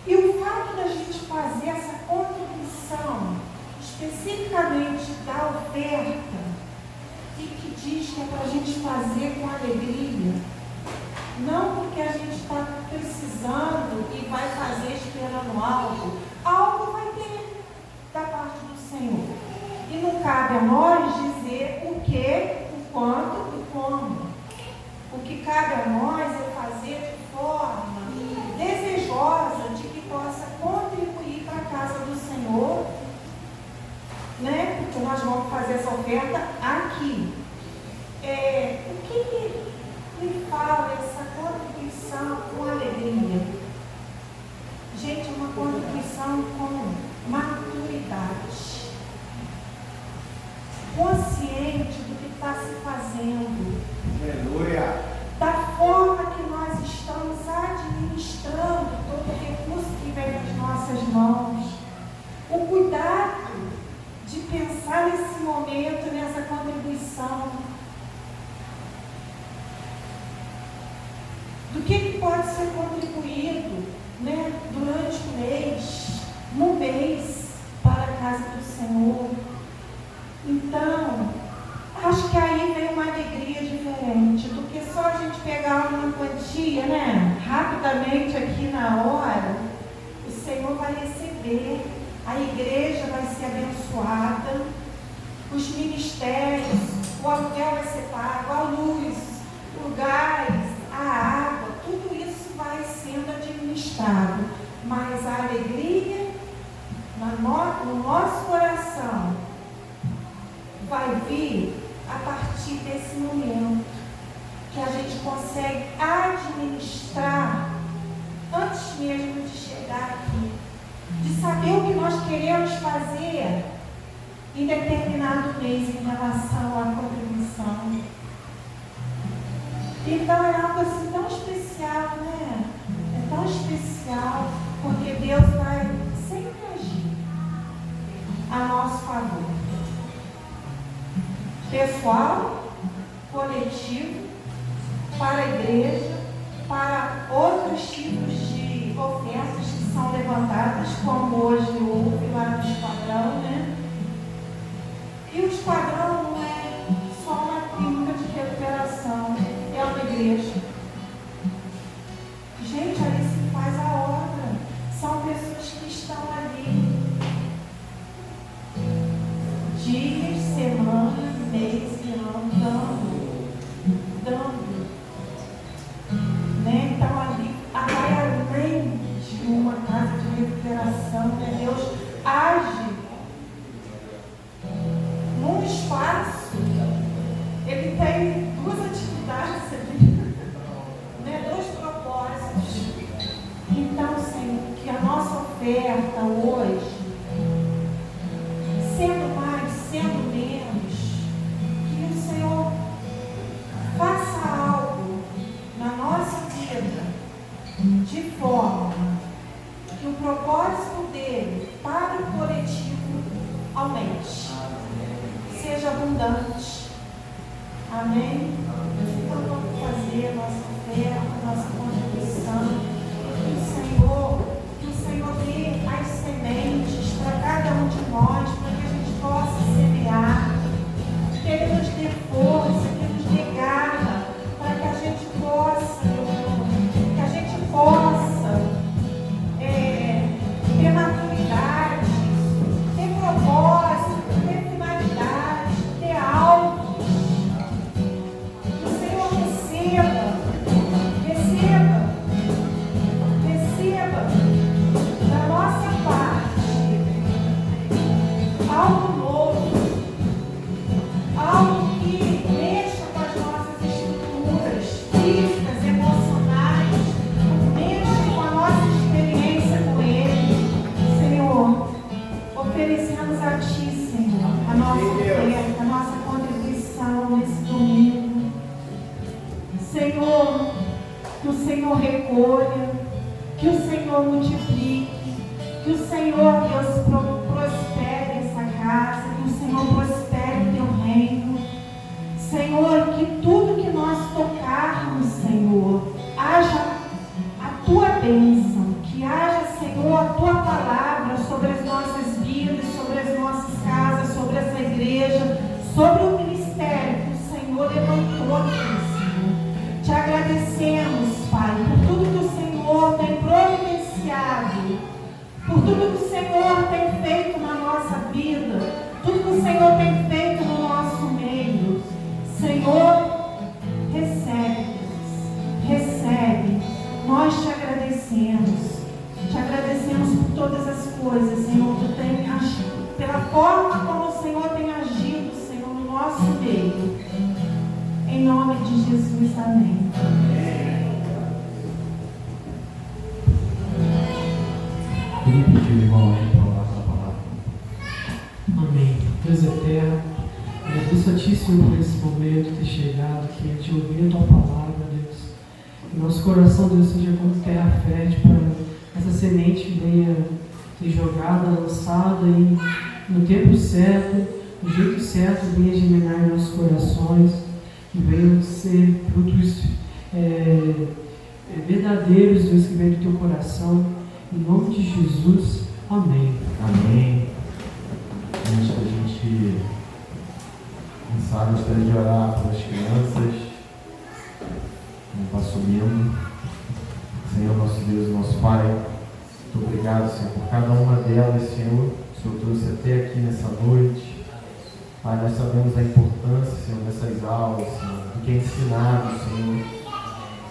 E o fato da gente fazer essa contribuição, especificamente da oferta, e que diz que é para a gente fazer com alegria, não porque a gente está precisando e vai fazer esperando algo vai ter da parte do Senhor. E não cabe a nós dizer o que, o quanto, o como. O que cabe a nós é fazer de forma desejosa de que possa contribuir para a casa do Senhor, né? Porque nós vamos fazer essa oferta aqui. O que me fala essa contribuição com alegria? Gente, é uma contribuição com maturidade. Consciente do que está se fazendo.
Aleluia!
Da forma que nós estamos administrando todo o recurso que vem das nossas mãos. O cuidado de pensar nesse momento, nessa contribuição. Do que pode ser contribuído, né, durante o mês, no mês, para a casa do Senhor. Então, acho que aí vem uma alegria diferente do que só a gente pegar uma quantia, né? Rapidamente aqui na hora, o Senhor vai receber, a igreja vai ser abençoada, os ministérios, o aluguel vai ser pago, a luz, o gás, a água, tudo isso vai sendo administrado. Mas a alegria no nosso coração vai vir a partir desse momento que a gente consegue administrar antes mesmo de chegar aqui, de saber o que nós queremos fazer em determinado mês em relação à contribuição. Então é algo assim tão especial, né? É tão especial, porque Deus vai sempre agir a nosso favor. Pessoal, coletivo, para a igreja, para outros tipos de ofertas que são levantadas, como hoje houve lá no esquadrão, né? E o esquadrão não é só uma clínica de recuperação, é uma igreja. Gente, ali se faz a obra. São pessoas que estão ali dias, semanas, meses, dando, né? Então ali, vai além de uma casa de recuperação, né? Deus age num espaço. Ele tem duas atividades ali, né? Dois propósitos. Então, Senhor, que a nossa oferta hoje, sendo mais, sendo menos, que o Senhor faça algo na nossa vida de forma que o propósito dele para o coletivo aumente, seja abundante. Amém? Então vamos fazer a nossa oferta, a nossa contribuição. dê força, que nos dê garra, para que a gente possa, ter maturidade, ter propósito, ter finalidade, ter alvo. Que o Senhor receba da nossa parte algo novo, algo que mexa com as nossas estruturas físicas, emocionais, mexa com a nossa experiência com Ele. Senhor, oferecemos a Ti, Senhor, a nossa oferta, a nossa contribuição nesse domingo. Senhor, que o Senhor recolha, que o Senhor multiplique, que o Senhor, Deus, prospere essa casa, que o Senhor prospere o Teu reino. Senhor, que tudo que nós tocarmos, Senhor, haja a Tua bênção, que haja, Senhor, a Tua palavra sobre as nossas vidas, sobre as nossas casas, sobre essa igreja, sobre o ministério que o Senhor levantou aqui, Senhor. Te agradecemos, Pai, por tudo que o Senhor tem providenciado, por tudo que o Senhor tem feito na nossa vida, tudo que o Senhor tem feito no nosso meio. Senhor, recebe, nós te agradecemos por todas as coisas, Senhor, tu tem agido, pela forma como o Senhor tem agido, Senhor, no nosso meio. Em nome de Jesus, amém.
Queria pedir o irmão aí para orar pela palavra.
Amém. Deus eterno, agradeço a Ti, Senhor, por esse momento ter chegado aqui, a Te ouvir a Tua palavra, Deus. Que nosso coração, Deus, seja como terra fértil para essa semente venha ser jogada, lançada e no tempo certo, do jeito certo, venha germinar em nossos corações e venham ser frutos verdadeiros, Deus, que vem do Teu coração. Em nome de Jesus, amém.
Amém. Antes da gente começar, gostaria de orar pelas crianças, como está subindo. Senhor, nosso Deus e nosso Pai, muito obrigado, Senhor, por cada uma delas, Senhor. O Senhor trouxe até aqui nessa noite. Pai, nós sabemos da importância, Senhor, dessas aulas, Senhor, do que é ensinado, Senhor,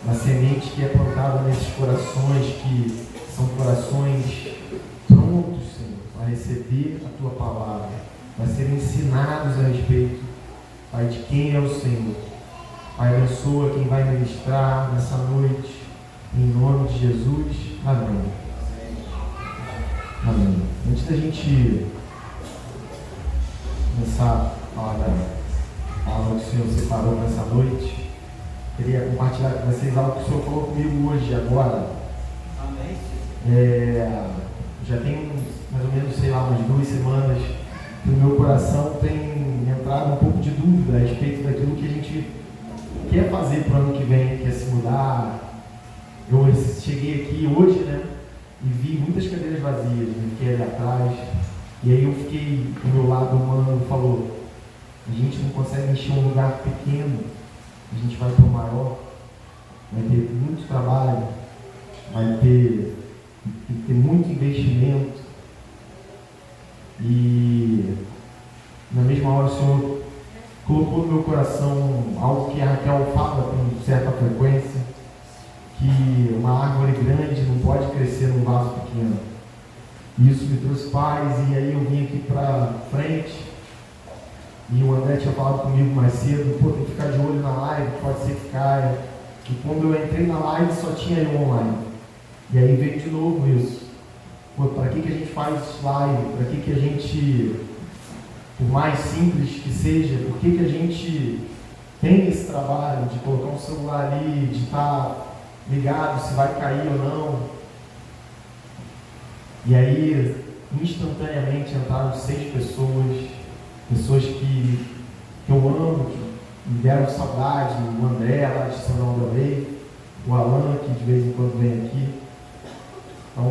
da semente que é plantada nesses corações, que são corações prontos, Senhor, a receber a Tua palavra, a serem ensinados a respeito, Pai, de quem é o Senhor. Pai, abençoa quem vai ministrar nessa noite, em nome de Jesus. Amém. Amém. Antes da gente começar a palavra que o Senhor separou nessa noite, queria compartilhar com vocês algo que o Senhor falou comigo hoje, agora. Já tem mais ou menos, umas 2 semanas que no meu coração tem entrado um pouco de dúvida a respeito daquilo que a gente quer fazer para o ano que vem, quer se mudar. Eu cheguei aqui hoje, né, e vi muitas cadeiras vazias, me fiquei ali atrás, e aí eu fiquei, do meu lado humano, falou, a gente não consegue encher um lugar pequeno, a gente vai para o maior, vai ter muito trabalho, vai ter muito investimento, e na mesma hora o Senhor colocou no meu coração algo que a Raquel fala com certa frequência, que uma árvore grande não pode crescer num vaso pequeno. Isso me trouxe paz, e aí eu vim aqui para frente, e o André tinha falado comigo mais cedo, tem que ficar de olho na live, pode ser que caia. E quando eu entrei na live só tinha eu online. E aí veio de novo isso. Para que a gente faz live? Para que a gente, por mais simples que seja, por que a gente tem esse trabalho de colocar um celular ali, de estar ligado se vai cair ou não? E aí, instantaneamente entraram 6 pessoas que eu amo, que me deram saudade, o André lá de São João da Lei, o Alan, que de vez em quando vem aqui. Então,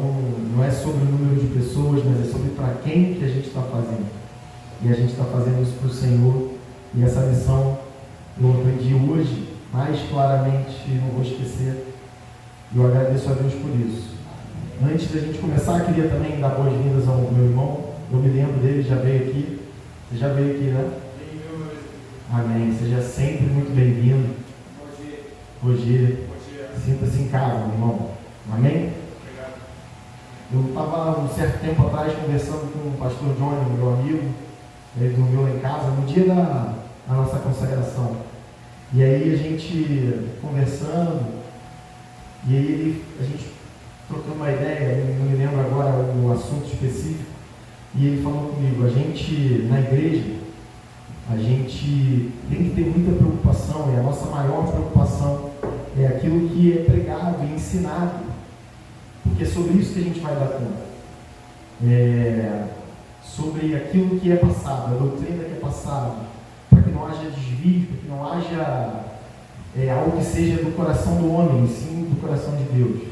não é sobre o número de pessoas, mas é sobre para quem que a gente está fazendo. E a gente está fazendo isso para o Senhor. E essa lição eu aprendi hoje, mais claramente, não vou esquecer. E eu agradeço a Deus por isso. Antes da gente começar, queria também dar boas-vindas ao meu irmão. Eu me lembro dele, já veio aqui. Você já veio aqui, né? Amém. Seja sempre muito bem-vindo. Rogério. Sinta-se em casa, meu irmão. Amém? Eu estava um certo tempo atrás conversando com o pastor Johnny, meu amigo. Ele dormiu lá em casa no dia da nossa consagração. E aí a gente conversando, e aí a gente trocando uma ideia, eu não me lembro agora o assunto específico, e ele falou comigo, a gente, na igreja, a gente tem que ter muita preocupação, e a nossa maior preocupação é aquilo que é pregado e ensinado, porque é sobre isso que a gente vai dar conta. Sobre aquilo que é passado, a doutrina que é passada, para que não haja desvio, para que não haja algo que seja do coração do homem, sim do coração de Deus.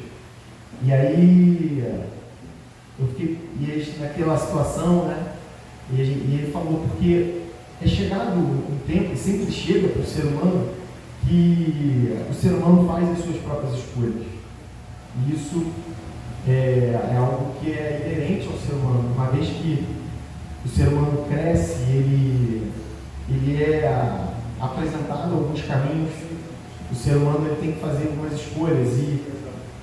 E aí, eu fiquei naquela situação, né? E ele falou, porque é chegado um tempo, e sempre chega para o ser humano, que o ser humano faz as suas próprias escolhas. E isso é algo que é inerente ao ser humano, uma vez que o ser humano cresce, ele é apresentado alguns caminhos, o ser humano ele tem que fazer algumas escolhas e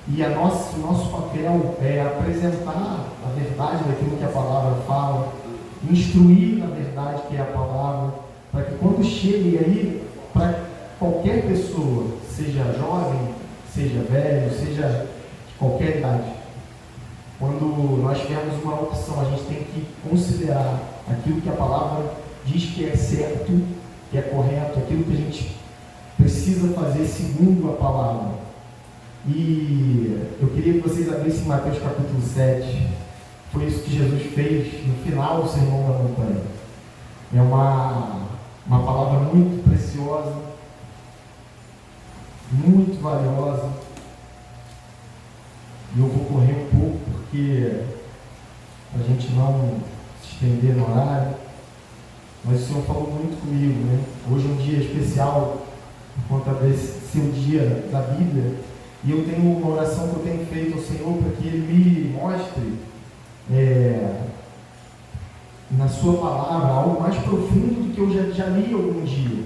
o nosso papel é apresentar a verdade daquilo que a palavra fala, instruir na verdade que é a palavra, para que quando chegue aí, para qualquer pessoa, seja jovem, seja velho, seja de qualquer idade, quando nós tivermos uma opção, a gente tem que considerar aquilo que a palavra diz que é certo, que é correto, aquilo que a gente precisa fazer segundo a palavra. E eu queria que vocês abrissem Mateus capítulo 7. Foi isso que Jesus fez no final do Sermão da Montanha. É uma palavra muito preciosa, muito valiosa. E eu vou correr um pouco porque a gente não se estender no horário. Mas o Senhor falou muito comigo, né? Hoje é um dia especial por conta desse seu dia da Bíblia. E eu tenho uma oração que eu tenho feito ao Senhor para que Ele me mostre na sua palavra algo mais profundo do que eu já li algum dia.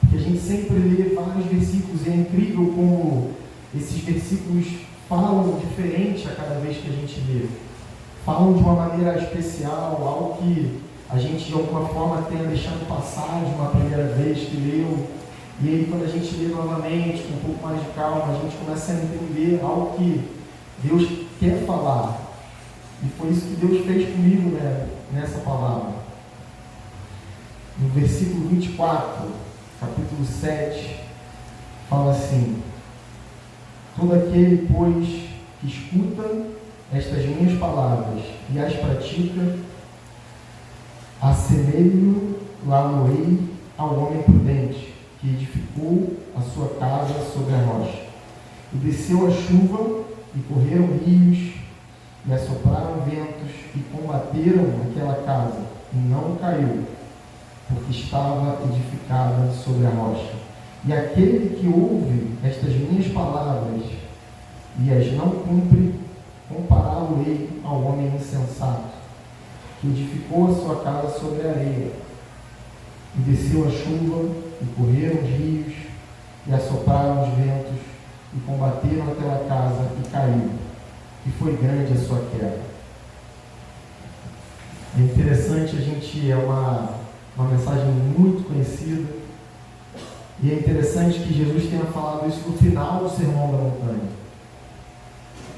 Porque a gente sempre lê vários versículos e é incrível como esses versículos falam diferente a cada vez que a gente lê. Falam de uma maneira especial, algo que a gente de alguma forma tenha deixado passar de uma primeira vez que leu. E aí quando a gente lê novamente, com um pouco mais de calma, a gente começa a entender algo que Deus quer falar. E foi isso que Deus fez comigo, né, nessa palavra. No versículo 24, capítulo 7, fala assim: todo aquele, pois, que escuta estas minhas palavras e as pratica, assemelho lá-lo-ei ao homem prudente, que edificou a sua casa sobre a rocha. E desceu a chuva, e correram rios, e assopraram ventos, e combateram aquela casa, e não caiu, porque estava edificada sobre a rocha. E aquele que ouve estas minhas palavras e as não cumpre, compará-lo-ei ao homem insensato, que edificou a sua casa sobre a areia. E desceu a chuva, e correram os rios, e assopraram os ventos, e combateram aquela casa, e caiu, e foi grande a sua queda. É interessante, é uma mensagem muito conhecida, e é interessante que Jesus tenha falado isso no final do Sermão da Montanha,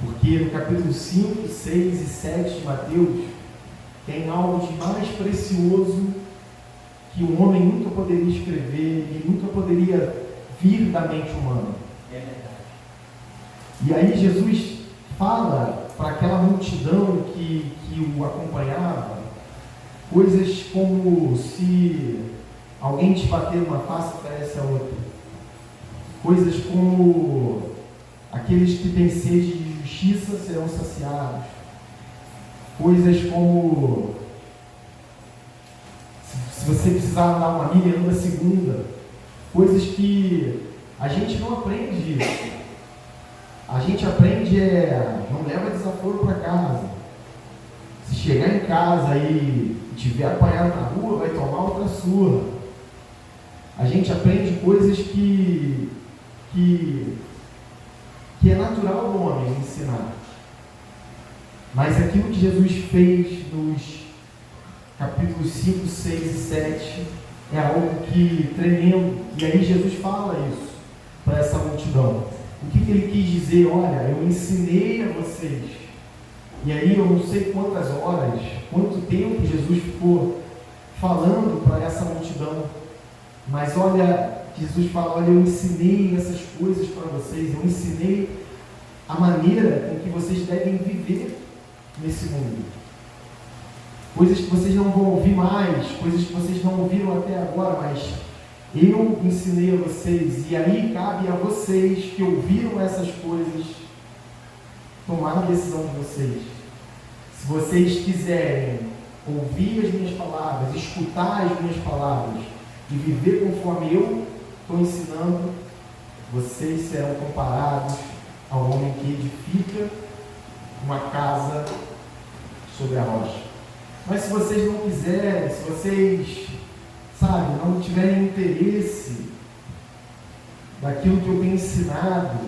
porque no capítulo 5, 6 e 7 de Mateus, tem algo de mais precioso que o homem nunca poderia escrever e nunca poderia vir da mente humana.
É verdade.
E aí Jesus fala para aquela multidão que o acompanhava coisas como: se alguém te bater numa face, oferece a outra. Coisas como: aqueles que têm sede de justiça serão saciados. Coisas como: se Se você precisar andar uma milha, anda a segunda. Coisas que a gente não aprende isso. A gente aprende não leva desaforo para casa. Se chegar em casa e tiver apanhado na rua, vai tomar outra surra. A gente aprende coisas que é natural do homem ensinar. Mas aquilo que Jesus fez nos capítulos 5, 6 e 7 é algo que tremendo. E aí Jesus fala isso para essa multidão. O que ele quis dizer? Olha, eu ensinei a vocês. E aí eu não sei quantas horas, quanto tempo Jesus ficou falando para essa multidão. Mas olha, Jesus fala, olha, eu ensinei essas coisas para vocês. Eu ensinei a maneira com que vocês devem viver nesse mundo. Coisas que vocês não vão ouvir mais, coisas que vocês não ouviram até agora, mas eu ensinei a vocês. E aí cabe a vocês que ouviram essas coisas tomar a decisão de vocês. Se vocês quiserem ouvir as minhas palavras, escutar as minhas palavras e viver conforme eu estou ensinando, vocês serão comparados ao homem que edifica uma casa sobre a rocha. Mas se vocês não quiserem, se vocês, não tiverem interesse daquilo que eu tenho ensinado,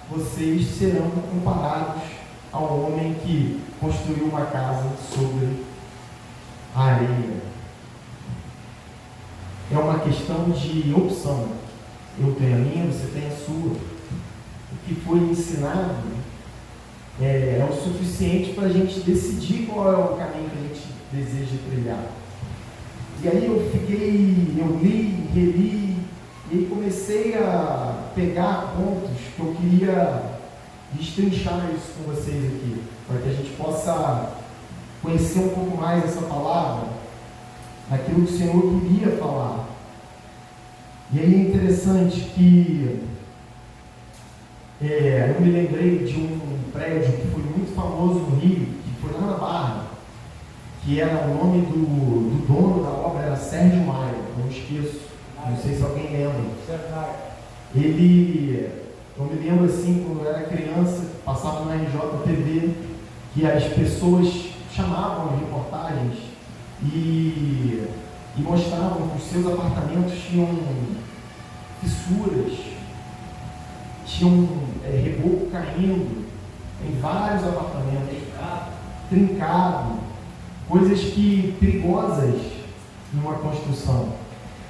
vocês serão comparados ao homem que construiu uma casa sobre a areia. É uma questão de opção. Eu tenho a minha, você tem a sua. O que foi ensinado é o suficiente para a gente decidir qual é o caminho que a gente deseja trilhar. E aí eu li, reli, e comecei a pegar pontos que eu queria destrinchar isso com vocês aqui, para que a gente possa conhecer um pouco mais essa palavra, aquilo que o Senhor queria falar. E aí é interessante que eu me lembrei de um prédio que foi muito famoso no Rio, que foi lá na Barra, que era o nome do dono da obra, era Sérgio Maia, não esqueço, não sei se alguém lembra. Eu me lembro assim, quando eu era criança, passava na RJTV, que as pessoas chamavam as reportagens e mostravam que os seus apartamentos tinham fissuras, tinham reboco caindo em vários apartamentos, trincado, coisas perigosas numa construção.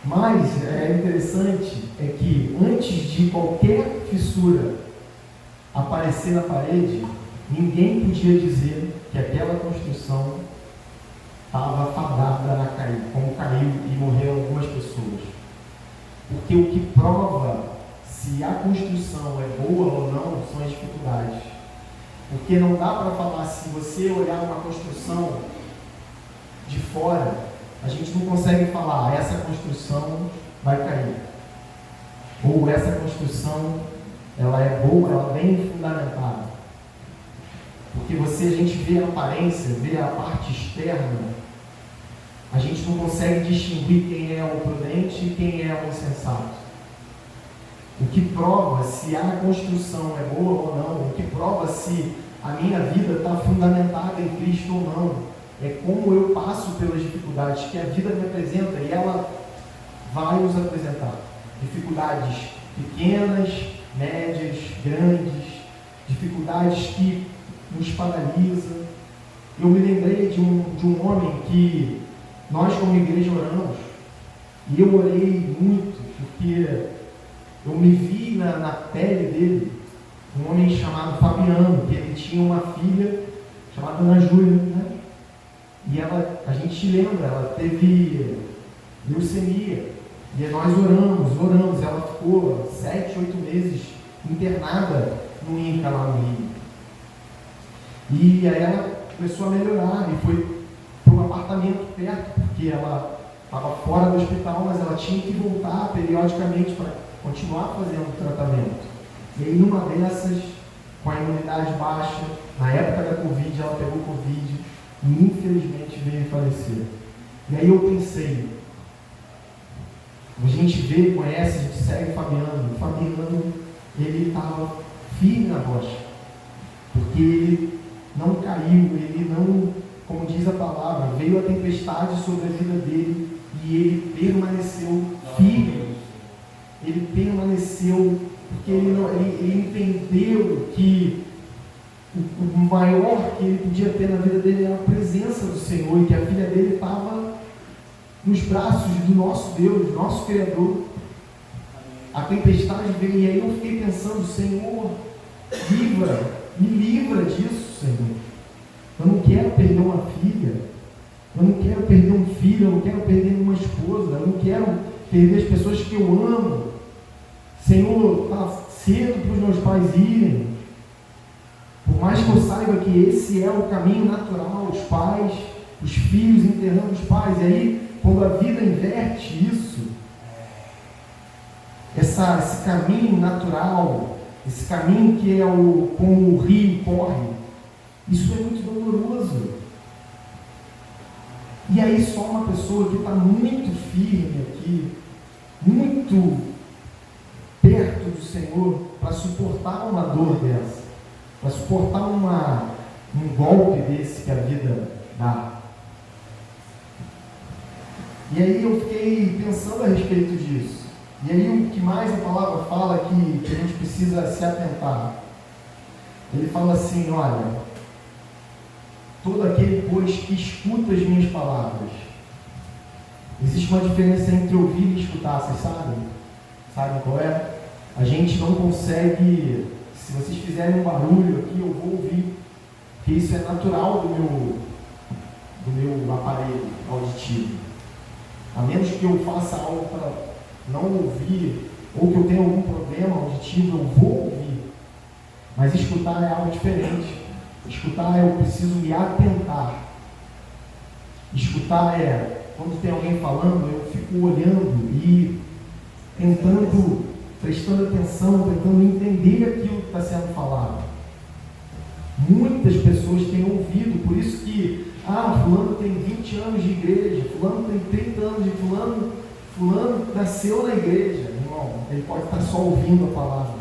Mas interessante é que antes de qualquer fissura aparecer na parede, ninguém podia dizer que aquela construção estava fadada a cair, como caiu e morreram algumas pessoas. Porque o que prova se a construção é boa ou não são as dificuldades. Porque não dá para falar, se você olhar uma construção de fora, a gente não consegue falar, essa construção vai cair. Ou essa construção, ela é boa, ela é bem fundamentada. Porque a gente vê a aparência, vê a parte externa, a gente não consegue distinguir quem é o prudente e quem é o insensato. O que prova se a construção é boa ou não, o que prova se a minha vida está fundamentada em Cristo ou não, é como eu passo pelas dificuldades que a vida me apresenta, e ela vai nos apresentar. Dificuldades pequenas, médias, grandes, dificuldades que nos paralisam. Eu me lembrei de um homem que nós como igreja oramos, e eu orei muito, porque eu me vi na pele dele, um homem chamado Fabiano, que ele tinha uma filha chamada Ana Júlia, né? E a gente lembra, ela teve leucemia, e nós oramos, ela ficou 7, 8 meses internada no INCA lá no Rio. E aí ela começou a melhorar e foi para um apartamento perto, porque ela estava fora do hospital, mas ela tinha que voltar periodicamente para continuar fazendo o tratamento. E aí numa dessas, com a imunidade baixa, na época da Covid, ela pegou Covid, e infelizmente veio a falecer. E aí eu pensei, a gente vê, conhece, a gente segue o Fabiano. O Fabiano, ele estava firme na rocha, porque ele não caiu, ele não, como diz a palavra, veio a tempestade sobre a vida dele e ele permaneceu firme. Ele permaneceu, porque ele entendeu que o maior que ele podia ter na vida dele era a presença do Senhor, e que a filha dele estava nos braços do nosso Deus, nosso Criador. A tempestade veio, e aí eu fiquei pensando, Senhor, me livra disso, Senhor. Eu não quero perder uma filha, eu não quero perder um filho, eu não quero perder uma esposa, eu não quero perder as pessoas que eu amo. Senhor, está cedo para os meus pais irem. Por mais que eu saiba que esse é o caminho natural, os pais, os filhos enterrando os pais. E aí, quando a vida inverte isso, esse caminho natural, esse caminho que é como o rio corre, isso é muito doloroso. E aí só uma pessoa que está muito firme aqui, muito perto do Senhor, para suportar uma dor dessa, para suportar um golpe desse que a vida dá. E aí eu fiquei pensando a respeito disso. E aí o que mais a palavra fala que a gente precisa se atentar. Ele fala assim, olha, todo aquele, pois, que escuta as minhas palavras. Existe uma diferença entre ouvir e escutar, vocês sabem? Sabem qual é? A gente não consegue, se vocês fizerem um barulho aqui, eu vou ouvir, porque isso é natural do meu aparelho auditivo. A menos que eu faça algo para não ouvir, ou que eu tenha algum problema auditivo, eu vou ouvir. Mas escutar é algo diferente. Escutar é eu preciso me atentar. Escutar é quando tem alguém falando, eu fico olhando e prestando atenção, tentando entender aquilo que está sendo falado. Muitas pessoas têm ouvido, por isso que fulano tem 20 anos de igreja, fulano tem 30 anos de fulano nasceu na igreja. Irmão, ele pode estar só ouvindo a palavra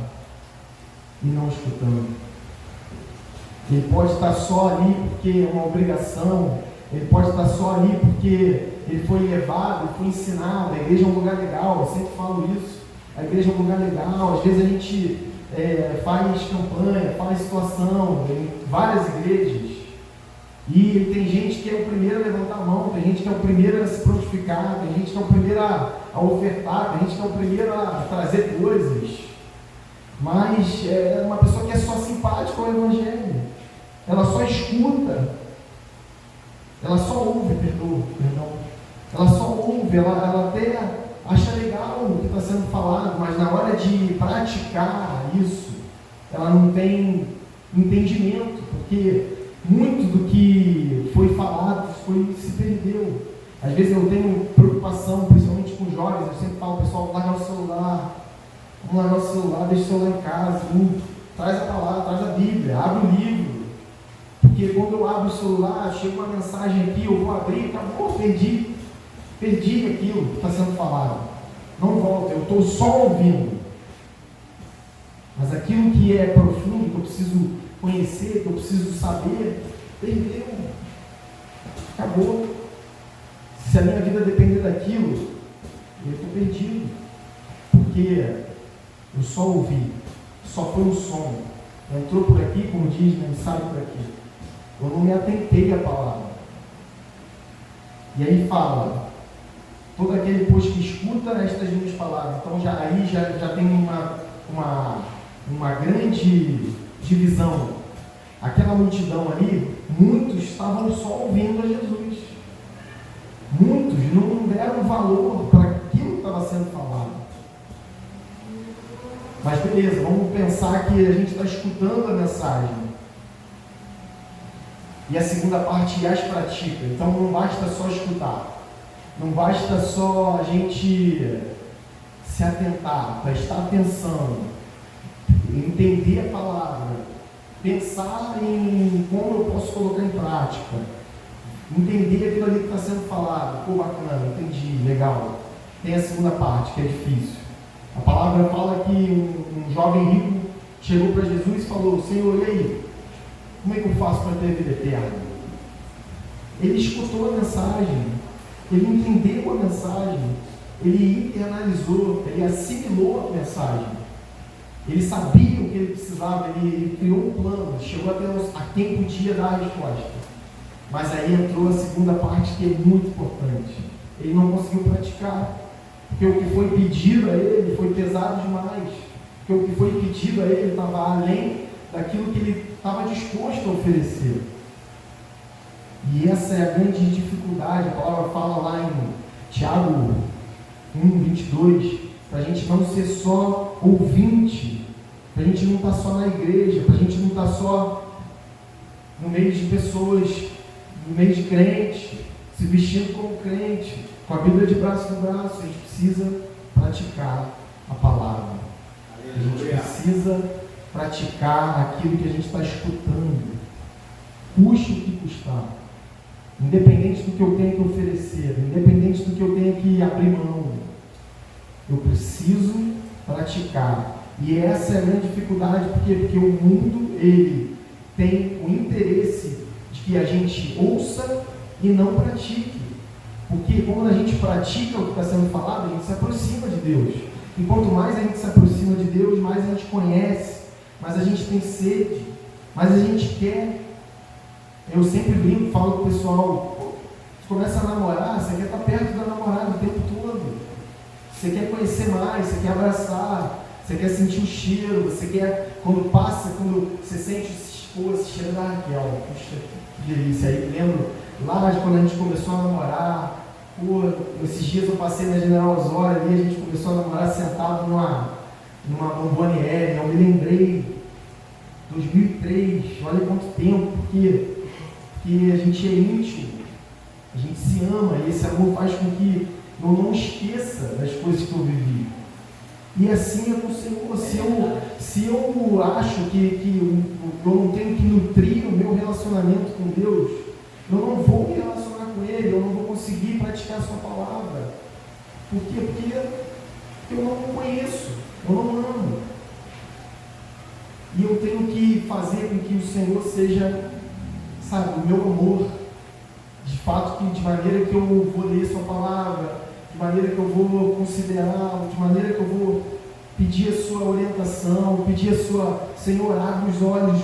e não escutando. Ele pode estar só ali porque é uma obrigação, ele pode estar só ali porque ele foi levado, ele foi ensinado. A igreja é um lugar legal, eu sempre falo isso. A igreja é um lugar legal, às vezes a gente faz campanha, faz situação em várias igrejas. E tem gente que é o primeiro a levantar a mão, tem gente que é o primeiro a se prontificar, tem gente que é o primeiro a ofertar, tem gente que é o primeiro a trazer coisas. Mas é uma pessoa que é só simpática ao Evangelho. Ela só escuta. Ela só ouve, perdão. Ela só ouve, ela até acha legal o que está sendo falado, mas na hora de praticar isso, ela não tem entendimento, porque muito do que foi falado se perdeu. Às vezes eu tenho preocupação, principalmente com jovens, eu sempre falo, pessoal, larga o celular, vamos largar o celular, deixa o celular em casa, traz a palavra, traz a Bíblia, abre o livro, porque quando eu abro o celular, chega uma mensagem aqui, eu vou abrir, acabou, perdi aquilo que está sendo falado, não volta, eu estou só ouvindo, mas aquilo que é profundo, que eu preciso conhecer, que eu preciso saber, perdeu, acabou. Se a minha vida depender daquilo, eu estou perdido, porque eu só ouvi, só foi um som, entrou por aqui, como diz, né, sai por aqui, eu não me atentei à palavra. E aí fala, todo aquele, pois, que escuta estas minhas palavras. Então aí já tem uma grande divisão. Aquela multidão ali, muitos estavam só ouvindo a Jesus. Muitos não deram valor para aquilo que estava sendo falado. Mas beleza, vamos pensar que a gente está escutando a mensagem. E a segunda parte as pratica. Então não basta só escutar. Não basta só a gente se atentar, prestar atenção, entender a palavra, pensar em como eu posso colocar em prática, Entender aquilo ali que está sendo falado. Pô, bacana, entendi, legal. Tem a segunda parte, que é difícil. A palavra fala que um jovem rico chegou para Jesus e falou: Senhor, e aí? Como é que eu faço para ter vida eterna? Ele escutou a mensagem, ele entendeu a mensagem, ele internalizou, ele assimilou a mensagem. Ele sabia o que ele precisava, ele criou um plano, chegou até a quem podia dar a resposta. Mas aí entrou a segunda parte, que é muito importante. Ele não conseguiu praticar, porque o que foi pedido a ele foi pesado demais. Porque o que foi pedido a ele estava além daquilo que ele estava disposto a oferecer. E essa é a grande dificuldade. A palavra fala lá em Tiago 1:22, para a gente não ser só ouvinte, para a gente não estar só na igreja, para a gente não estar só no meio de pessoas, no meio de crente, se vestindo como crente, com a Bíblia de braço no braço. A gente precisa praticar a palavra. A gente precisa praticar aquilo que a gente está escutando, custe o que custar, independente do que eu tenho que oferecer, independente do que eu tenho que abrir mão. Eu preciso praticar. E essa é a grande dificuldade, porque o mundo, ele tem o interesse de que a gente ouça e não pratique. Porque quando a gente pratica o que está sendo falado, a gente se aproxima de Deus. E quanto mais a gente se aproxima de Deus, mais a gente conhece, mais a gente tem sede, mais a gente quer. Eu sempre brinco, falo com o pessoal: você começa a namorar, você quer estar perto da namorada o tempo todo. Você quer conhecer mais, você quer abraçar, você quer sentir o cheiro, você quer, quando passa, quando você sente esse cheiro da Raquel. Puxa, que delícia. Aí lembro lá de quando a gente começou a namorar. Pô, esses dias eu passei na General Osório ali, a gente começou a namorar sentado numa bomboniere. Eu me lembrei, 2003, olha quanto tempo, porque a gente é íntimo, a gente se ama, e esse amor faz com que eu não esqueça das coisas que eu vivi. E assim é com o Senhor. Se eu acho que eu não tenho que nutrir o meu relacionamento com Deus, eu não vou me relacionar com Ele, eu não vou conseguir praticar a sua palavra. Por quê? Porque eu não o conheço, eu não amo. E eu tenho que fazer com que o Senhor seja, sabe, o meu amor, de fato, de maneira que eu vou ler sua palavra, de maneira que eu vou considerá-lo, de maneira que eu vou pedir a sua orientação, pedir a sua, Senhor, abre os olhos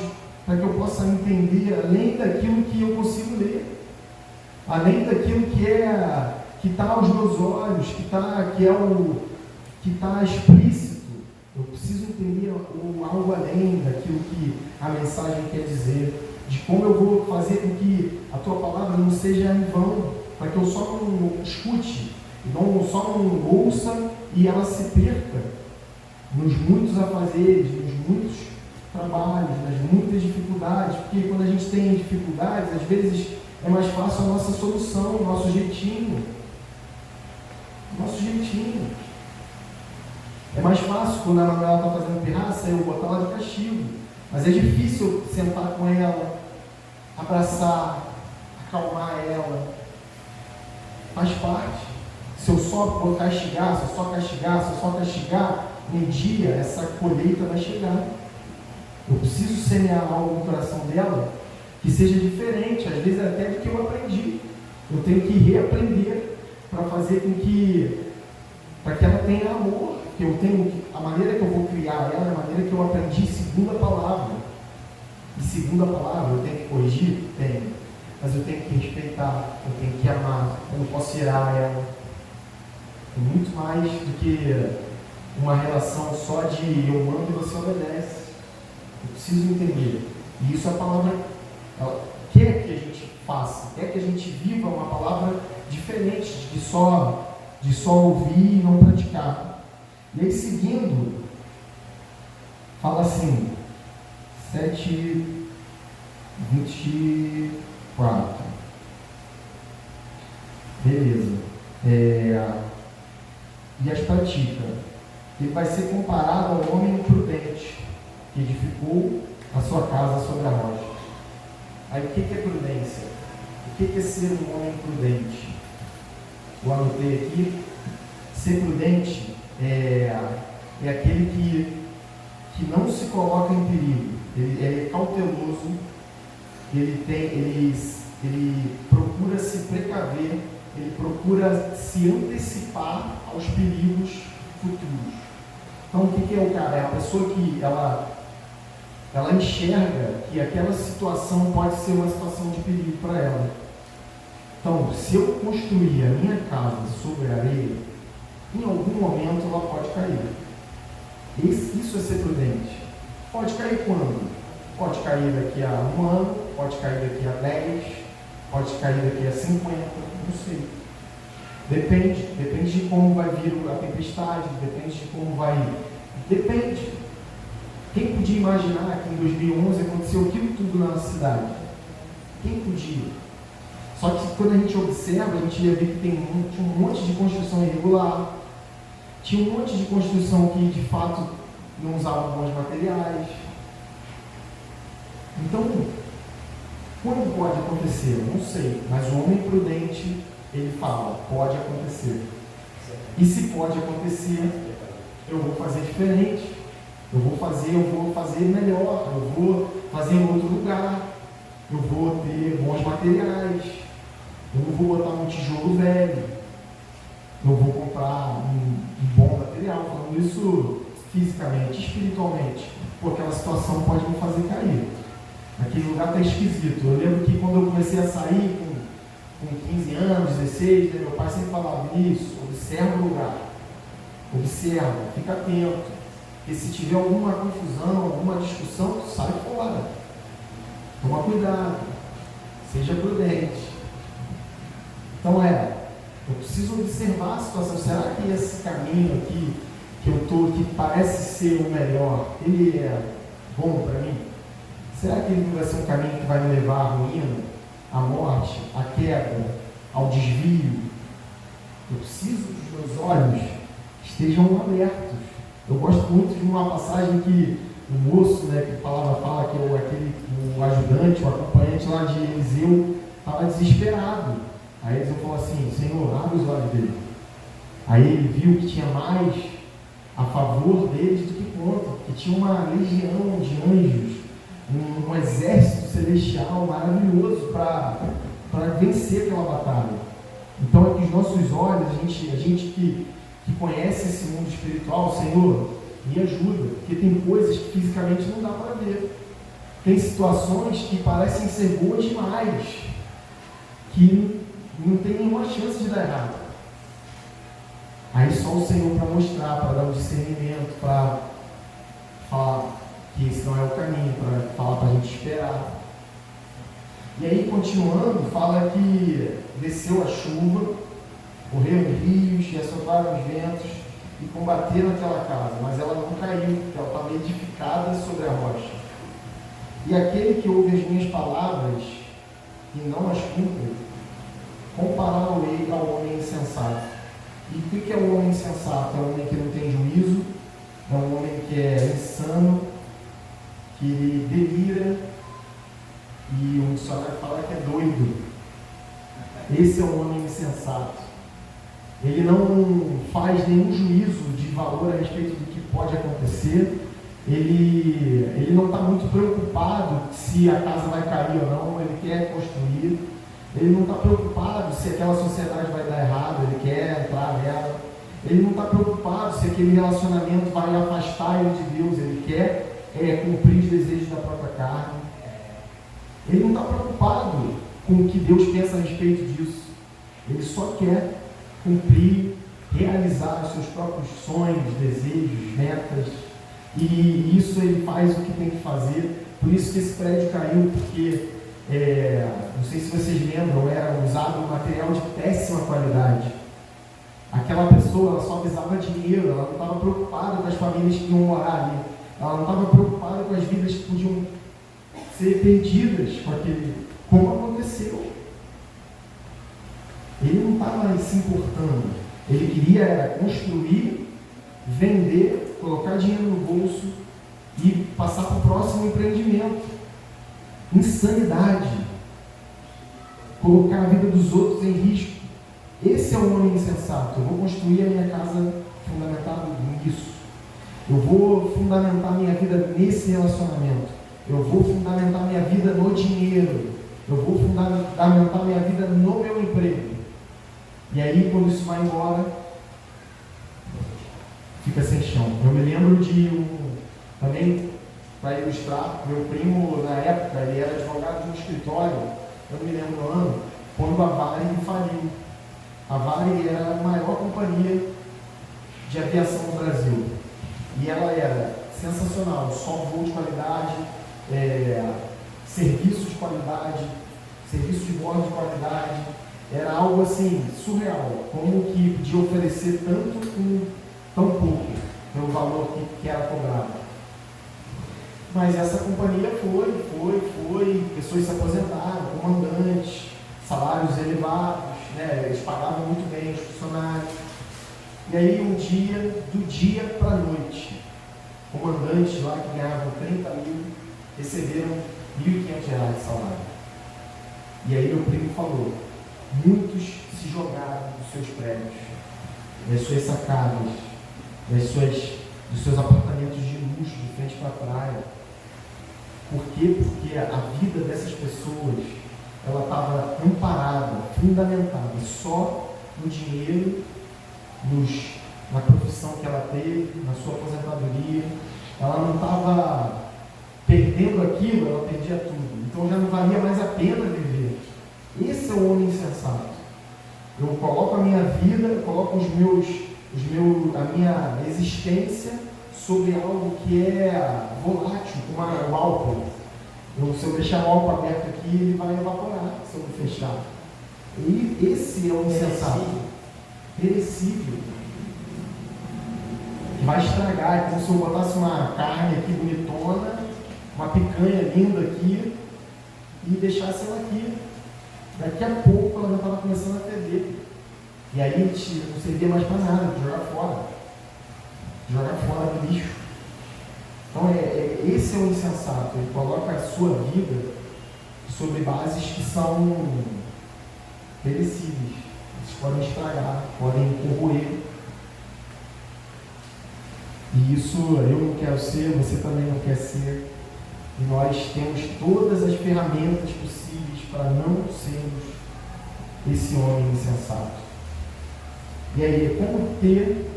para que eu possa entender além daquilo que eu consigo ler, além daquilo que está aos meus olhos, que está explícito. Eu preciso entender algo além daquilo que a mensagem quer dizer, de como eu vou fazer com que a tua palavra não seja em vão, para que eu só não escute, só não ouça e ela se perca nos muitos afazeres, nos muitos trabalhos, nas muitas dificuldades. Porque quando a gente tem dificuldades, às vezes é mais fácil a nossa solução, o nosso jeitinho. É mais fácil quando a Manuela está fazendo pirraça, eu botar ela de castigo. Mas é difícil eu sentar com ela, abraçar, acalmar ela. Faz parte. Se eu só castigar, se eu só castigar, um dia essa colheita vai chegar. Eu preciso semear algo no coração dela que seja diferente, às vezes até do que eu aprendi. Eu tenho que reaprender para fazer com que, para que ela tenha amor. Que eu tenho, a maneira que eu vou criar ela é a maneira que eu aprendi segundo a palavra. E segundo a palavra, eu tenho que corrigir? Tenho. Mas eu tenho que respeitar, eu tenho que amar, eu não posso irar ela. É muito mais do que uma relação só de eu mando e você obedece. Eu preciso entender. E isso é a palavra, ela quer que a gente faça, quer que a gente viva uma palavra diferente de só ouvir e não praticar. E aí, seguindo, fala assim, 7:24. Beleza. E as pratica. Ele vai ser comparado ao homem prudente, que edificou a sua casa sobre a rocha. Aí, o que é prudência? O que é ser um homem prudente? Eu anotei aqui, ser prudente é aquele que não se coloca em perigo, ele é cauteloso, ele procura se precaver, ele procura se antecipar aos perigos futuros. Então, o que é o cara? É a pessoa que ela enxerga que aquela situação pode ser uma situação de perigo para ela. Então, se eu construir a minha casa sobre areia, em algum momento ela pode cair. Isso é ser prudente. Pode cair quando? Pode cair daqui a 1 ano, pode cair daqui a 10, pode cair daqui a 50, não sei. Depende de como vai vir a tempestade, depende de como vai... Depende. Quem podia imaginar que em 2011 aconteceu aquilo tudo na cidade? Quem podia? Só que quando a gente observa, a gente ia ver que tinha um monte de construção irregular, tinha um monte de construção que de fato não usava bons materiais. Então, quando pode acontecer? Não sei, mas o homem prudente, ele fala, pode acontecer. E se pode acontecer, eu vou fazer diferente, eu vou fazer melhor, eu vou fazer em outro lugar, eu vou ter bons materiais, eu não vou botar um tijolo velho, eu vou comprar um bom material, falando isso fisicamente, espiritualmente, porque aquela situação pode me fazer cair. Aquele lugar está esquisito. Eu lembro que quando eu comecei a sair com 15 anos, 16, meu pai sempre falava isso, observa o lugar, observa, fica atento, porque se tiver alguma confusão, alguma discussão, tu sai fora. Toma cuidado, seja prudente. Então eu preciso observar a situação. Será que esse caminho aqui que eu estou, que parece ser o melhor, ele é bom para mim? Será que ele não vai ser um caminho que vai me levar à ruína, à morte, à queda, ao desvio? Eu preciso que os meus olhos estejam abertos. Eu gosto muito de uma passagem que o moço, que a palavra fala, que o ajudante, o acompanhante lá de Eliseu, estava desesperado. Aí Eliseu falou assim, Senhor, abre os olhos dele. Aí ele viu que tinha mais a favor deles do que contra, que tinha uma legião de anjos, um exército celestial maravilhoso para vencer aquela batalha. Então é que os nossos olhos, a gente que conhece esse mundo espiritual, Senhor, me ajuda, porque tem coisas que fisicamente não dá para ver. Tem situações que parecem ser boas demais, que não tem nenhuma chance de dar errado. Aí só o Senhor para mostrar, para dar um discernimento, para falar que esse não é o caminho, para falar para a gente esperar. E aí, continuando, fala que desceu a chuva, correram rios e assopraram os ventos e combateram aquela casa, mas ela não caiu, porque ela estava edificada sobre a rocha. E aquele que ouve as minhas palavras e não as cumpre, compará-lo-ei ao homem insensato. E o que é o homem insensato? É um homem que não tem juízo, é um homem que é insano, que delira, e o dicionário fala que é doido. Esse é um homem insensato. Ele não faz nenhum juízo de valor a respeito do que pode acontecer. Ele não está muito preocupado se a casa vai cair ou não, ele quer construir. Ele não está preocupado se aquela sociedade vai dar errado, ele quer entrar nela. Ele não está preocupado se aquele relacionamento vai afastar ele de Deus, ele quer cumprir os desejos da própria carne. Ele não está preocupado com o que Deus pensa a respeito disso. Ele só quer cumprir, realizar os seus próprios sonhos, desejos, metas. E isso ele faz o que tem que fazer. Por isso que esse prédio caiu, porque, não sei se vocês lembram, era usado um material de péssima qualidade. Aquela pessoa, ela só visava dinheiro, ela não estava preocupada com as famílias que iam morar ali. Ela não estava preocupada com as vidas que podiam ser perdidas com aquele, como aconteceu. Ele não estava se importando. Ele queria construir, vender, colocar dinheiro no bolso e passar para o próximo empreendimento. Insanidade. colocar a vida dos outros em risco. Esse é um homem insensato. Eu vou construir a minha casa fundamentada nisso. Eu vou fundamentar minha vida nesse relacionamento. Eu vou fundamentar minha vida no dinheiro. Eu vou fundamentar minha vida no meu emprego. E aí, quando isso vai embora, fica sem chão. Eu me lembro de também, para ilustrar, meu primo, na época, ele era advogado de um escritório, eu não me lembro o ano, quando a Varig faliu. A Varig era a maior companhia de aviação no Brasil. E ela era sensacional, só voo de qualidade, serviço de qualidade, serviço de bordo de qualidade. Era algo assim, surreal. Como que podia oferecer tanto com tão pouco, pelo valor que era cobrado. Mas essa companhia foi, pessoas se aposentaram, comandantes, salários elevados, né? Eles pagavam muito bem os funcionários. E aí um dia, do dia para a noite, comandantes lá que ganhavam 30 mil, receberam R$1.500 de salário. E aí meu primo falou, muitos se jogaram dos seus prédios, das suas sacadas, dos seus apartamentos de luxo de frente para a praia. Por quê? Porque a vida dessas pessoas, ela estava amparada, fundamentada só no dinheiro, na profissão que ela teve, na sua aposentadoria. Ela não estava perdendo aquilo, ela perdia tudo. Então já não valia mais a pena viver. Esse é o homem insensato. Eu coloco a minha vida, eu coloco a minha existência sobre algo que é volátil, como o álcool. Se eu deixar o álcool aberto aqui, ele vai evaporar se eu não fechar. E esse é o insensato. Perecível. Que vai estragar. É como se eu botasse uma carne aqui bonitona, uma picanha linda aqui, e deixasse ela aqui. Daqui a pouco ela já estava começando a ferver. E aí a gente não servia mais para nada, de jogar fora. Jogar fora do lixo. Então esse é o insensato. Ele coloca a sua vida sobre bases que são perecíveis. Eles podem estragar, podem corroer. E isso eu não quero ser, você também não quer ser. E nós temos todas as ferramentas possíveis para não sermos esse homem insensato. E aí, como ter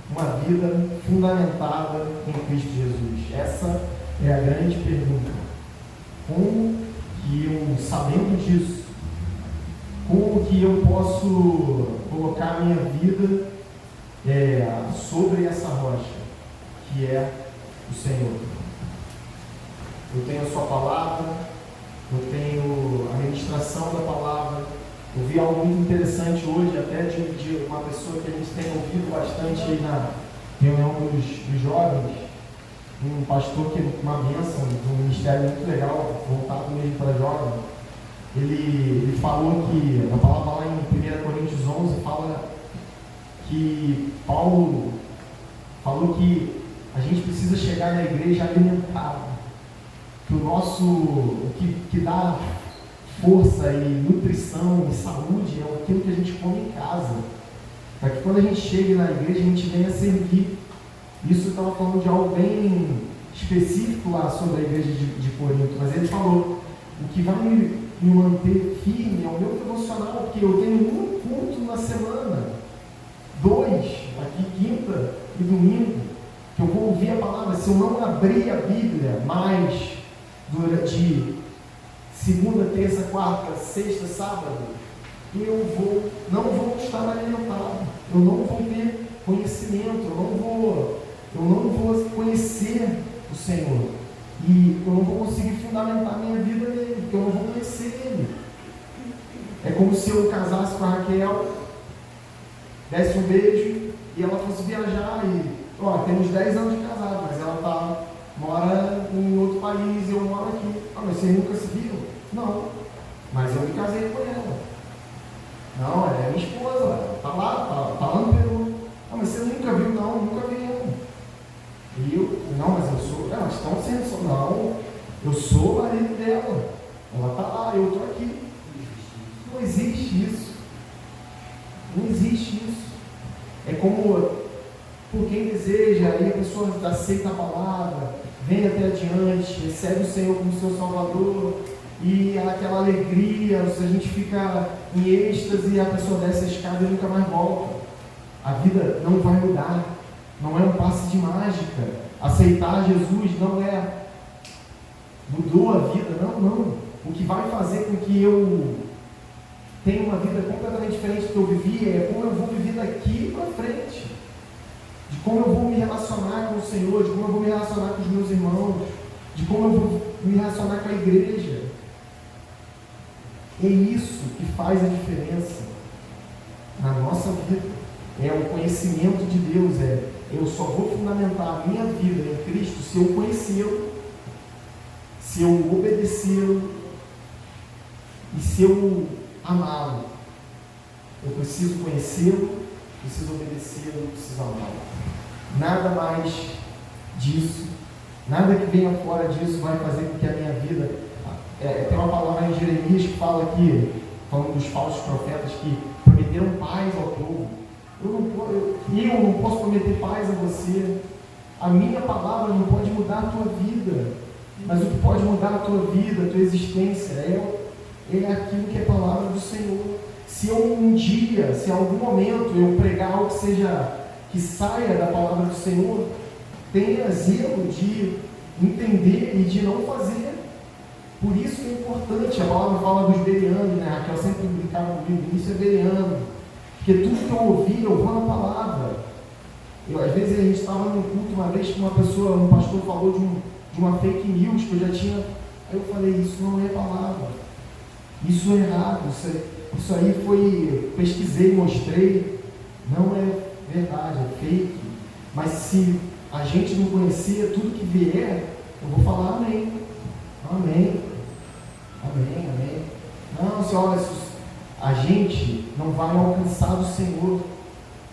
uma vida fundamentada em Cristo Jesus? Essa é a grande pergunta. Como que eu, sabendo disso, como que eu posso colocar a minha vida sobre essa rocha, que é o Senhor? Eu tenho a sua palavra, eu tenho a ministração da palavra. Eu vi algo muito interessante hoje, até de uma pessoa que a gente tem ouvido bastante aí na reunião dos jovens, um pastor que é uma bênção, um ministério muito legal, voltado mesmo para jovens. Ele falou que, a palavra lá em 1 Coríntios 11 fala que Paulo falou que a gente precisa chegar na igreja alimentado, que o que dá força e nutrição e saúde é aquilo que a gente come em casa, para que quando a gente chegue na igreja a gente venha servir. Isso eu estava falando de algo bem específico lá sobre a igreja de Corinto, mas ele falou, o que vai me manter firme é o meu devocional, porque eu tenho um culto na semana, 2, aqui quinta e domingo, que eu vou ouvir a palavra. Se eu não abrir a Bíblia mais durante segunda, terça, quarta, sexta, sábado, eu não vou estar alimentado, eu não vou ter conhecimento, eu não vou conhecer o Senhor, e eu não vou conseguir fundamentar minha vida nele, porque eu não vou conhecer ele. É como se eu casasse com a Raquel, desse um beijo e ela fosse viajar e, temos 10 anos de casado, mas ela mora em outro país e eu moro aqui. Mas vocês nunca se viram? Não, mas eu me casei com ela. Não, ela é minha esposa, ela tá lá no Peru. Mas você nunca viu? Não, nunca vi ela. E eu, não, mas eu sou, mas estão sendo, não, eu sou o marido dela. Ela tá lá, eu tô aqui. igreja, aí a pessoa aceita a palavra, vem até adiante, recebe o Senhor como seu Salvador, e aquela alegria, a gente fica em êxtase e a pessoa desce a escada e nunca mais volta. A vida não vai mudar, não é um passe de mágica. Aceitar Jesus não é mudou a vida, não. O que vai fazer com que eu tenha uma vida completamente diferente do que eu vivia é como eu vou viver daqui para frente, de como eu vou me relacionar com o Senhor, de como eu vou me relacionar com os meus irmãos, de como eu vou me relacionar com a igreja. É isso que faz a diferença na nossa vida. É o conhecimento de Deus. Eu só vou fundamentar a minha vida em Cristo se eu conhecê-lo, se eu obedecê-lo e se eu amá-lo. Eu preciso conhecê-lo, preciso obedecê-lo, preciso amá-lo. Nada mais disso, nada que venha fora disso vai fazer com que a minha vida... tem uma palavra em Jeremias que fala aqui, falando dos falsos profetas que prometeram paz ao povo. Eu não posso prometer paz a você. A minha palavra não pode mudar a tua vida, mas o que pode mudar a tua vida, a tua existência, é aquilo que é a palavra do Senhor. Se eu um dia, se em algum momento eu pregar algo que saia da palavra do Senhor, tenha zelo de entender e de não fazer. Por isso que é importante, a palavra fala dos bereanos, né? Raquel sempre brincava comigo, isso é bereano, porque tudo que eu ouvi, eu vou na palavra. Às vezes a gente estava num culto uma vez que um pastor falou de uma fake news que eu já tinha, aí eu falei, isso não é palavra, isso é errado, isso aí foi, pesquisei, mostrei, não é verdade, é fake. Mas se a gente não conhecer tudo que vier, eu vou falar amém. Amém. Amém, amém. Não, senhora, a gente não vai alcançar do Senhor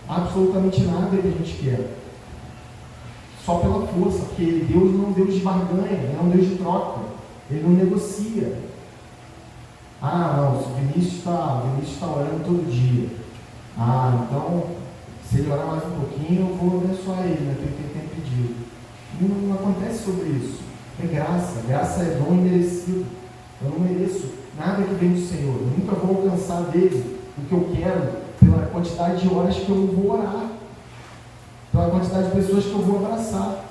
absolutamente nada que a gente quer. Só pela força, porque Deus não é um Deus de barganha, Ele é um Deus de troca. Ele não negocia. Não, se o Vinícius está orando todo dia. Então, se ele orar mais um pouquinho, eu vou abençoar ele, naquilo que ele tem pedido. Não acontece sobre isso. É graça é dom imerecido. Eu não mereço nada que vem do Senhor. Eu nunca vou alcançar dele o que eu quero pela quantidade de horas que eu vou orar, pela quantidade de pessoas que eu vou abraçar.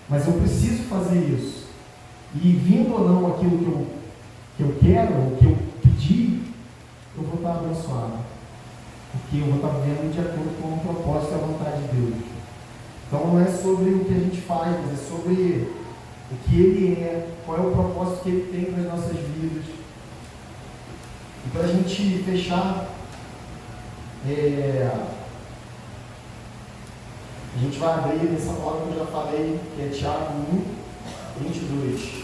Mas eu preciso fazer isso. E vindo ou não aquilo que eu quero, o que eu pedi, eu vou estar abençoado. Porque eu vou estar vivendo de acordo com o propósito e a vontade de Deus. Então não é sobre o que a gente faz, mas é sobre o que Ele é, qual é o propósito que Ele tem para as nossas vidas. E para a gente fechar, a gente vai abrir nessa palavra que eu já falei, que é Tiago 1, 22.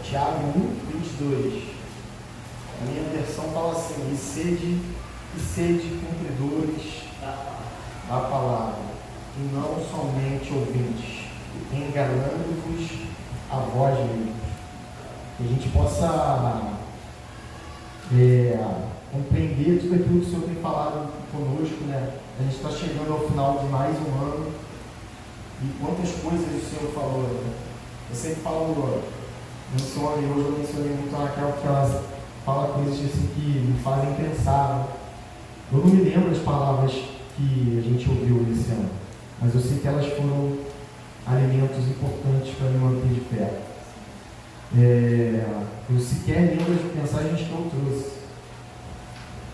Tiago 1, 22. A minha versão fala assim: e sede cumpridores da palavra, e não somente ouvintes, enganando-vos a vós mesmos. Que a gente possa compreender tudo aquilo que o Senhor tem falado conosco, né? A gente está chegando ao final de mais um ano, e quantas coisas o Senhor falou, né? Eu sempre falo, hoje eu mencionei muito a Raquel, porque ela fala coisas assim que me fazem pensar. Né? Eu não me lembro as palavras que a gente ouviu esse ano, mas eu sei que elas foram alimentos importantes para me manter de pé. Eu sequer lembro as mensagens que eu trouxe,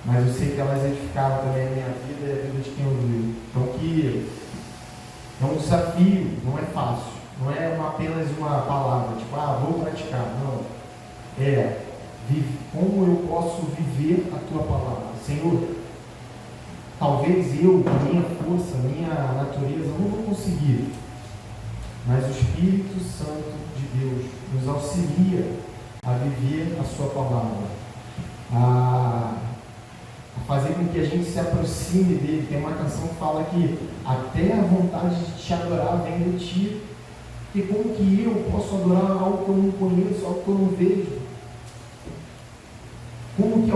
mas eu sei que elas edificaram também a minha vida e a vida de quem ouviu. Então que é um desafio, não é fácil. Não é apenas uma palavra, tipo, vou praticar. Não. Como eu posso viver a tua palavra? Senhor, talvez eu, com a minha força, a minha natureza, não vou conseguir. mas o Espírito Santo de Deus nos auxilia a viver a sua palavra, a fazer com que a gente se aproxime dele. Tem uma canção que fala que até a vontade de te adorar vem de ti. Porque como que eu posso adorar algo que eu não conheço, algo que eu não vejo? Como que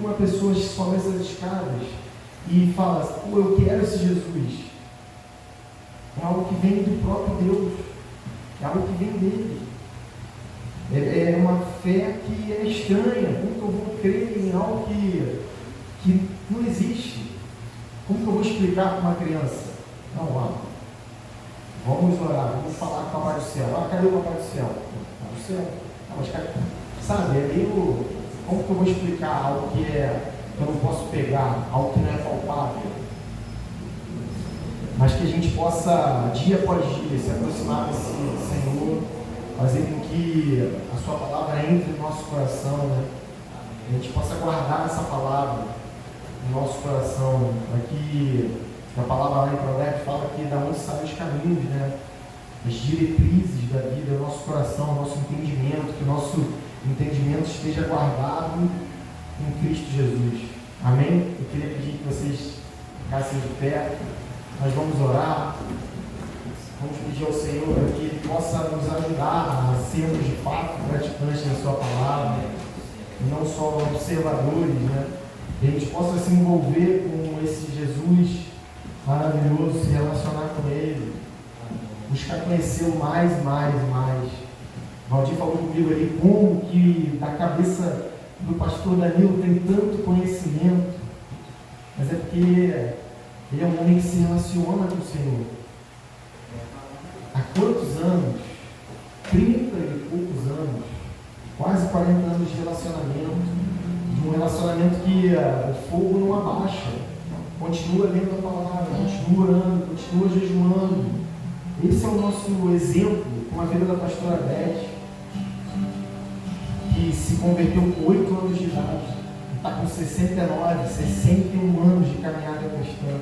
uma pessoa sobe essas escadas e fala, pô, eu quero esse Jesus? É algo que vem do próprio Deus, é algo que vem dele. É uma fé que é estranha. Como que eu vou crer em algo que não existe? Como que eu vou explicar para uma criança? Não, ó, vamos orar, vamos falar com o Papai do Céu. Ah, cadê o Papai do Céu? Papai do Céu. Ah, mas cadê? Sabe, é meio... Como que eu vou explicar algo que eu não posso pegar, algo que não é palpável? Mas que a gente possa, dia após dia, se aproximar desse Senhor, fazer com que a sua palavra entre no nosso coração, né? A gente possa guardar essa palavra no nosso coração, para que a palavra lá em Provérbios fala que da onde saem os caminhos, né? As diretrizes da vida, o nosso coração, o nosso entendimento, que o nosso entendimento esteja guardado em Cristo Jesus. Amém? Eu queria pedir que vocês ficassem de pé. Nós vamos orar. Vamos pedir ao Senhor que Ele possa nos ajudar a sermos de fato praticantes da sua palavra, e não só observadores, né? Que a gente possa se envolver com esse Jesus maravilhoso, se relacionar com Ele, buscar conhecê-lo mais e mais e mais. Valdir falou comigo ali como que da cabeça do pastor Danilo tem tanto conhecimento, mas é porque ele é um homem que se relaciona com o Senhor. Há quantos anos? 30 e poucos anos, quase 40 anos de relacionamento, de um relacionamento que o fogo não abaixa, continua lendo a palavra, continua orando, continua jejuando. Esse é o nosso exemplo com a vida da pastora Beth, que se converteu com 8 anos de idade, está com 69, 61 anos de caminhada cristã.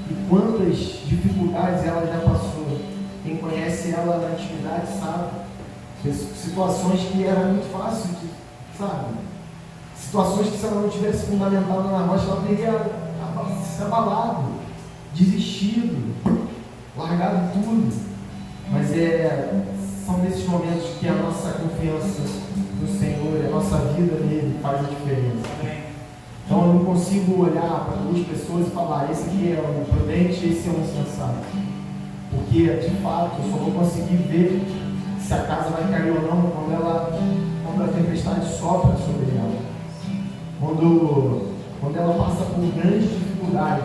E quantas dificuldades ela já passou. Quem conhece ela na intimidade sabe. Situações que era muito fácil de, sabe? Situações que se ela não tivesse fundamentado na rocha, ela teria se abalado, desistido, largado tudo. Mas são nesses momentos que a nossa confiança no Senhor, a nossa vida nele faz a diferença. Então eu não consigo olhar para duas pessoas e falar, esse aqui é o prudente, esse é o insensato. Porque, de fato, eu só vou conseguir ver se a casa vai cair ou não quando a tempestade sopra sobre ela. Quando ela passa por grande dificuldade.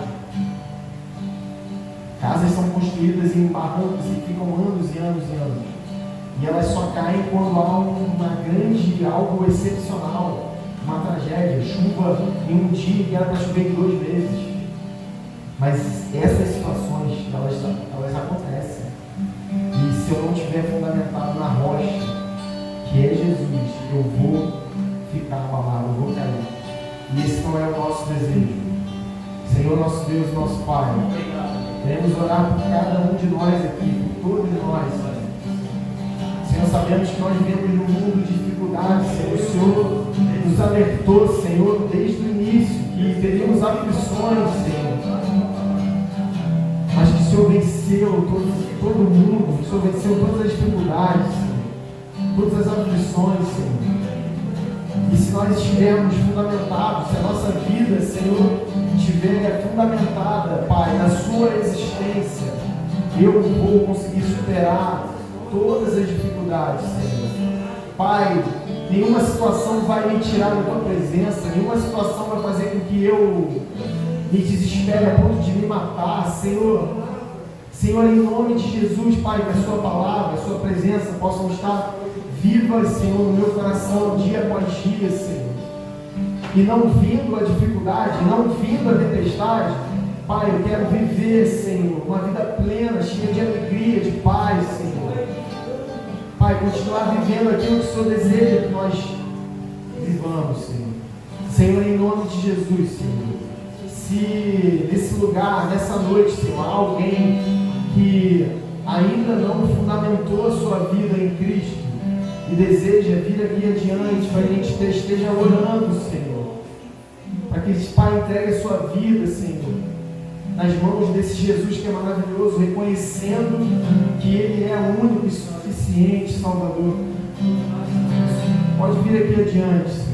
Casas são construídas em barrancos e ficam anos e anos e anos. E elas só caem quando há algo excepcional, uma tragédia, chuva em um dia que era para chover em 2 meses. Mas essas situações, elas acontecem. E se eu não estiver fundamentado na rocha, que é Jesus, eu vou ficar abalado, eu vou cair. E esse não é o nosso desejo. Senhor, nosso Deus, nosso Pai, queremos orar por cada um de nós aqui, por todos nós. Senhor, sabemos que nós vivemos num mundo de dificuldades, Senhor. O Senhor nos alertou, Senhor, desde o início, que teríamos aflições, Senhor. Mas que o Senhor venceu todo mundo, que o Senhor venceu todas as dificuldades, Senhor. Todas as aflições, Senhor. E se nós estivermos fundamentados, se a nossa vida, Senhor, estiver fundamentada, Pai, na sua existência, eu vou conseguir superar todas as dificuldades, Senhor. Pai, nenhuma situação vai me tirar da tua presença, nenhuma situação vai fazer com que eu me desespere a ponto de me matar, Senhor. Senhor, em nome de Jesus, Pai, que a sua palavra, a sua presença possam estar vivas, Senhor, no meu coração, dia após dia, Senhor. E não vindo a dificuldade, não vindo a tempestade, Pai, eu quero viver, Senhor, uma vida plena, cheia de alegria, de paz, Senhor. Pai, continuar vivendo aquilo que o Senhor deseja que nós vivamos, Senhor. Senhor, em nome de Jesus, Senhor. Se nesse lugar, nessa noite, Senhor, há alguém que ainda não fundamentou a sua vida em Cristo e deseja vir aqui adiante, para que a gente esteja orando, Senhor, para que esse Pai entregue a sua vida, Senhor, nas mãos desse Jesus que é maravilhoso, reconhecendo que Ele é o único e suficiente Salvador. Pode vir aqui adiante, Senhor.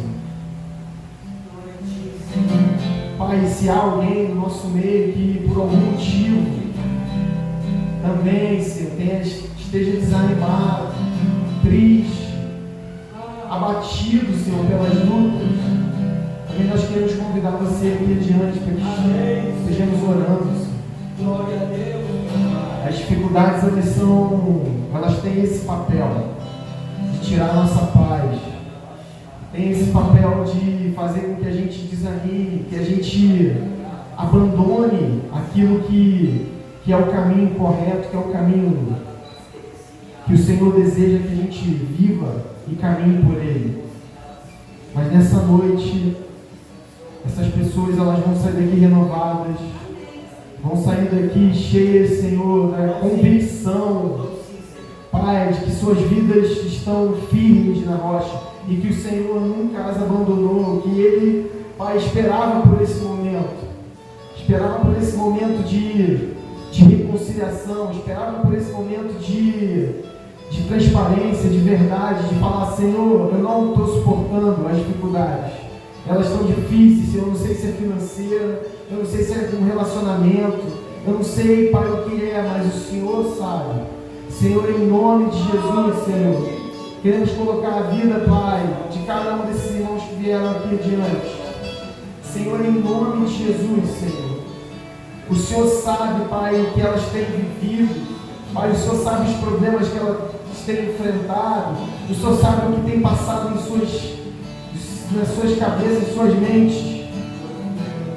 Pai, se há alguém no nosso meio que por algum motivo também, Senhor, esteja desanimado, triste, abatido, Senhor, pelas lutas, também nós queremos convidar você aqui adiante para que estejamos orando, Senhor. Glória a Deus. As dificuldades, elas têm esse papel de tirar a nossa paz, tem esse papel de fazer com que a gente desanime, que a gente abandone aquilo que é o caminho correto, que é o caminho que o Senhor deseja que a gente viva e caminhe por Ele. Mas nessa noite, essas pessoas elas vão sair daqui renovadas, vão sair daqui cheias, Senhor, da convicção, Pai, de que suas vidas estão firmes na rocha e que o Senhor nunca as abandonou, que Ele, Pai, esperava por esse momento de reconciliação, esperava por esse momento de transparência, de verdade, de falar: Senhor, eu não estou suportando as dificuldades, elas estão difíceis, Senhor, eu não sei se é financeira, eu não sei se é um relacionamento, eu não sei, Pai, o que é, mas o Senhor sabe. Senhor, em nome de Jesus, Senhor, queremos colocar a vida, Pai, de cada um desses irmãos que vieram aqui adiante. Senhor, em nome de Jesus, Senhor, o Senhor sabe, Pai, o que elas têm vivido, Pai, o Senhor sabe os problemas que elas têm enfrentado, o Senhor sabe o que tem passado nas suas cabeças, em suas mentes,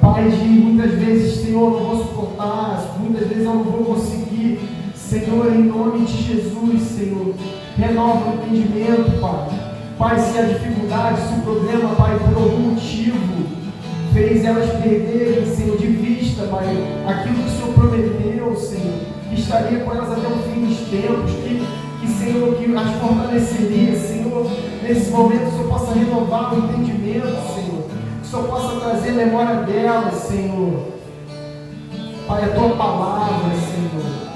Pai, de muitas vezes, Senhor, eu não vou suportar, muitas vezes eu não vou conseguir. Senhor, em nome de Jesus, Senhor, renova o entendimento, Pai. Pai, se a dificuldade, se o problema, Pai, por algum motivo fez elas perderem, Senhor, de vista, Pai, aquilo que o Senhor prometeu, Senhor, que estaria com elas até o fim dos tempos, que Senhor, que as fortaleceria, Senhor, nesse momento o Senhor possa renovar o entendimento, Senhor, que o Senhor possa trazer memória delas, Senhor, Pai, a Tua palavra, Senhor,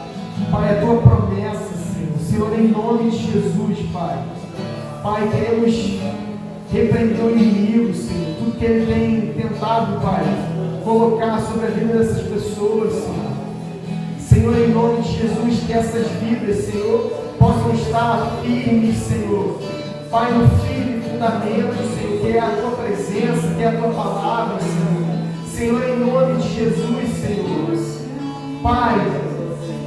Pai, a Tua promessa, Senhor. Senhor, em nome de Jesus, Pai. Pai, queremos repreender o inimigo, Senhor. Tudo que ele tem tentado, Pai, colocar sobre a vida dessas pessoas, Senhor. Senhor, em nome de Jesus, que essas vidas, Senhor, possam estar firmes, Senhor. Pai, no firme fundamento, Senhor, que é a Tua presença, que é a Tua palavra, Senhor. Senhor, em nome de Jesus, Senhor. Pai,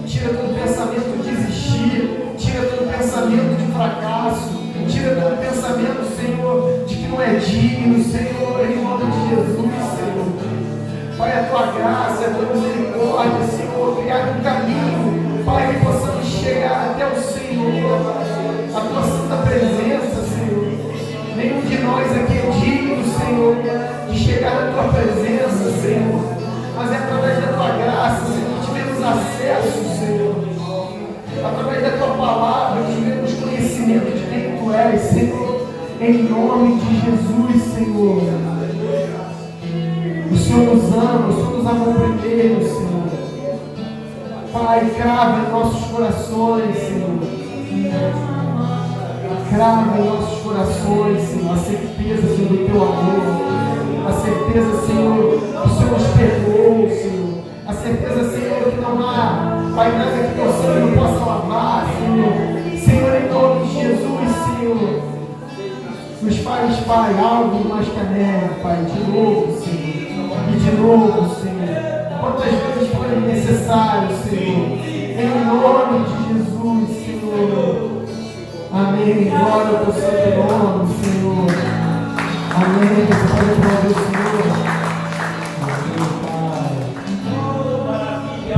tira todo pensamento de desistir, tira todo pensamento de fracasso, tira todo pensamento, Senhor, de que não é digno, Senhor, em nome de Jesus, Senhor. Pai, a Tua graça, a Tua misericórdia, Senhor, criar um caminho, Pai, que possamos chegar até o Senhor, a Tua santa presença, Senhor. Nenhum de nós aqui é digno, Senhor, de chegar à Tua presença, Senhor, mas é através da Tua graça, Senhor, que tivemos acesso, Senhor, através da Tua palavra, que tivemos conhecimento de quem Tu és, Senhor, em nome de Jesus, Senhor. O Senhor nos ama, o Senhor nos amou primeiro, Senhor. Pai, crava em nossos corações, Senhor. Crava em nossos corações, Senhor, a certeza, Senhor, do Teu amor, a certeza, Senhor, que o Senhor nos perdoou, Senhor, a certeza, Senhor, que não há, Pai, nada que Teu sangue não possa lavar, Senhor. Senhor, em nome de Jesus, Senhor, nos faz, Pai, algo mais que a neve, Pai, de novo, Senhor, e de novo, Senhor, quantas vezes forem necessárias, Senhor, em nome de Jesus, Senhor. Amém. Glória ao Teu santo nome, Senhor. Amém. Você pode aplaudir o Senhor. Amém, Pai. Maravilha.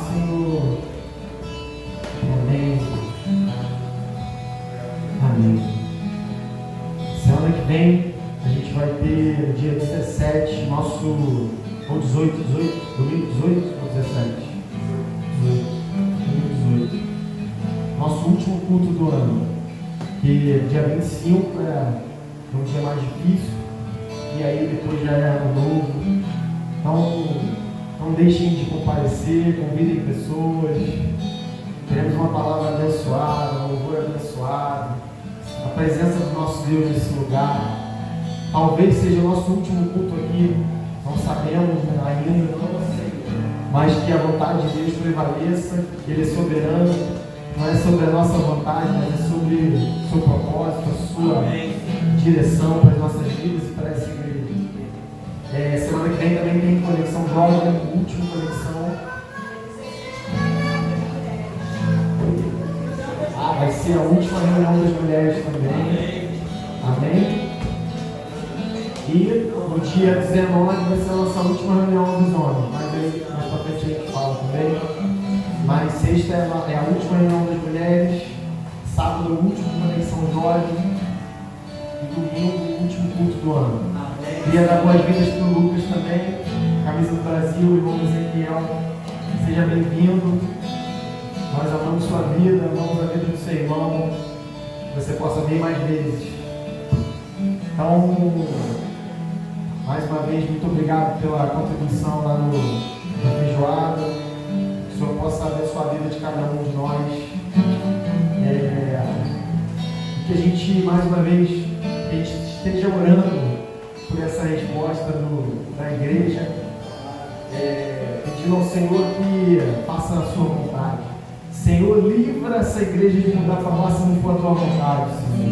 Senhor. Amém. Amém. Semana que vem a gente vai ter dia 17, nosso. Ou 18, domingo 18 ou 17? 18. Domingo 18. culto do ano. Que dia 25 é um dia mais difícil, e aí depois já é ano novo. Então, não deixem de comparecer, convidem pessoas. Teremos uma palavra abençoada, um louvor abençoado, a presença do nosso Deus nesse lugar. Talvez seja o nosso último culto aqui, não sabemos ainda, mas que a vontade de Deus prevaleça, que Ele é soberano, não é sobre a nossa vontade, mas é sobre o seu propósito, a sua direção para as nossas vidas e para essa igreja. Semana que vem também tem Conexão Jovem, última conexão. Vai ser a última reunião das mulheres também. Amém? E no dia 19 vai ser a nossa última reunião dos homens. Mas aí, mais pra frente a gente fala também. Mas sexta é a última reunião das mulheres. Sábado, o último Conexão Jovem. E domingo, o último culto do ano. Queria dar boas-vindas para o Lucas também. Camisa do Brasil, irmão Ezequiel. Seja bem-vindo. Nós amamos sua vida, amamos a vida do seu irmão. Que você possa vir mais vezes. Então, mais uma vez, muito obrigado pela contribuição lá na feijoada. Que o Senhor possa abençoar a vida de cada um de nós. Que a gente, mais uma vez, que a gente esteja orando por essa resposta da igreja. Pedindo ao Senhor que faça a sua vontade. Senhor, livra essa igreja de mudar para nós se não for a tua vontade, Senhor.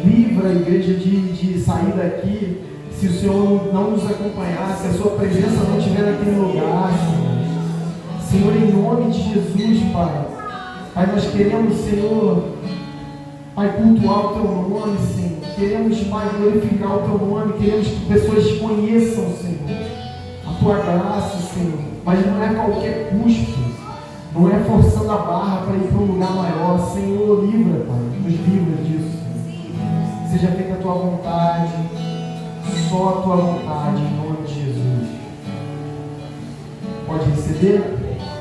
Livra a igreja de sair daqui se o Senhor não nos acompanhar, se a sua presença não estiver naquele lugar, Senhor. Senhor, em nome de Jesus, Pai. Pai, nós queremos, Senhor, Pai, cultuar o teu nome, Senhor. Queremos, Pai, glorificar o teu nome. Queremos que pessoas conheçam, Senhor, a tua graça, Senhor. Mas não é a qualquer custo. Não é forçando a barra para ir para um lugar maior. Senhor, livra, Pai. Nos livra disso, Senhor. Seja feita a tua vontade. Só a tua vontade, em nome de Jesus. Pode receber?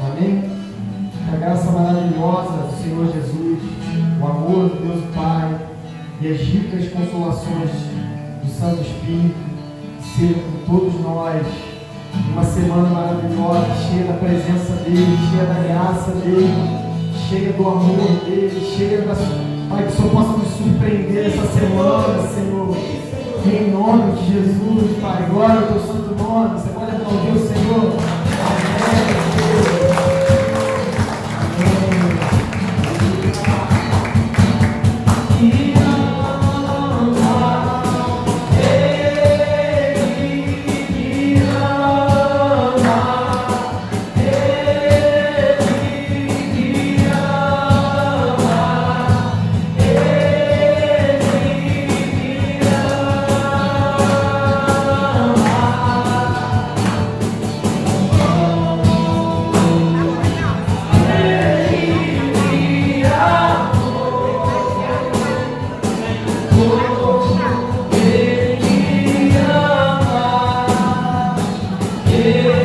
Amém? A graça maravilhosa do Senhor Jesus, o amor do Deus Pai e as ricas consolações do Santo Espírito sejam com todos nós. Uma semana maravilhosa, cheia da presença dEle, cheia da graça dEle, cheia do amor dEle, cheia da... Pai, que o Senhor possa nos surpreender essa semana, Senhor. Em nome de Jesus, Pai, glória ao teu santo nome. Você pode aplaudir o Senhor. Amém.
Yeah.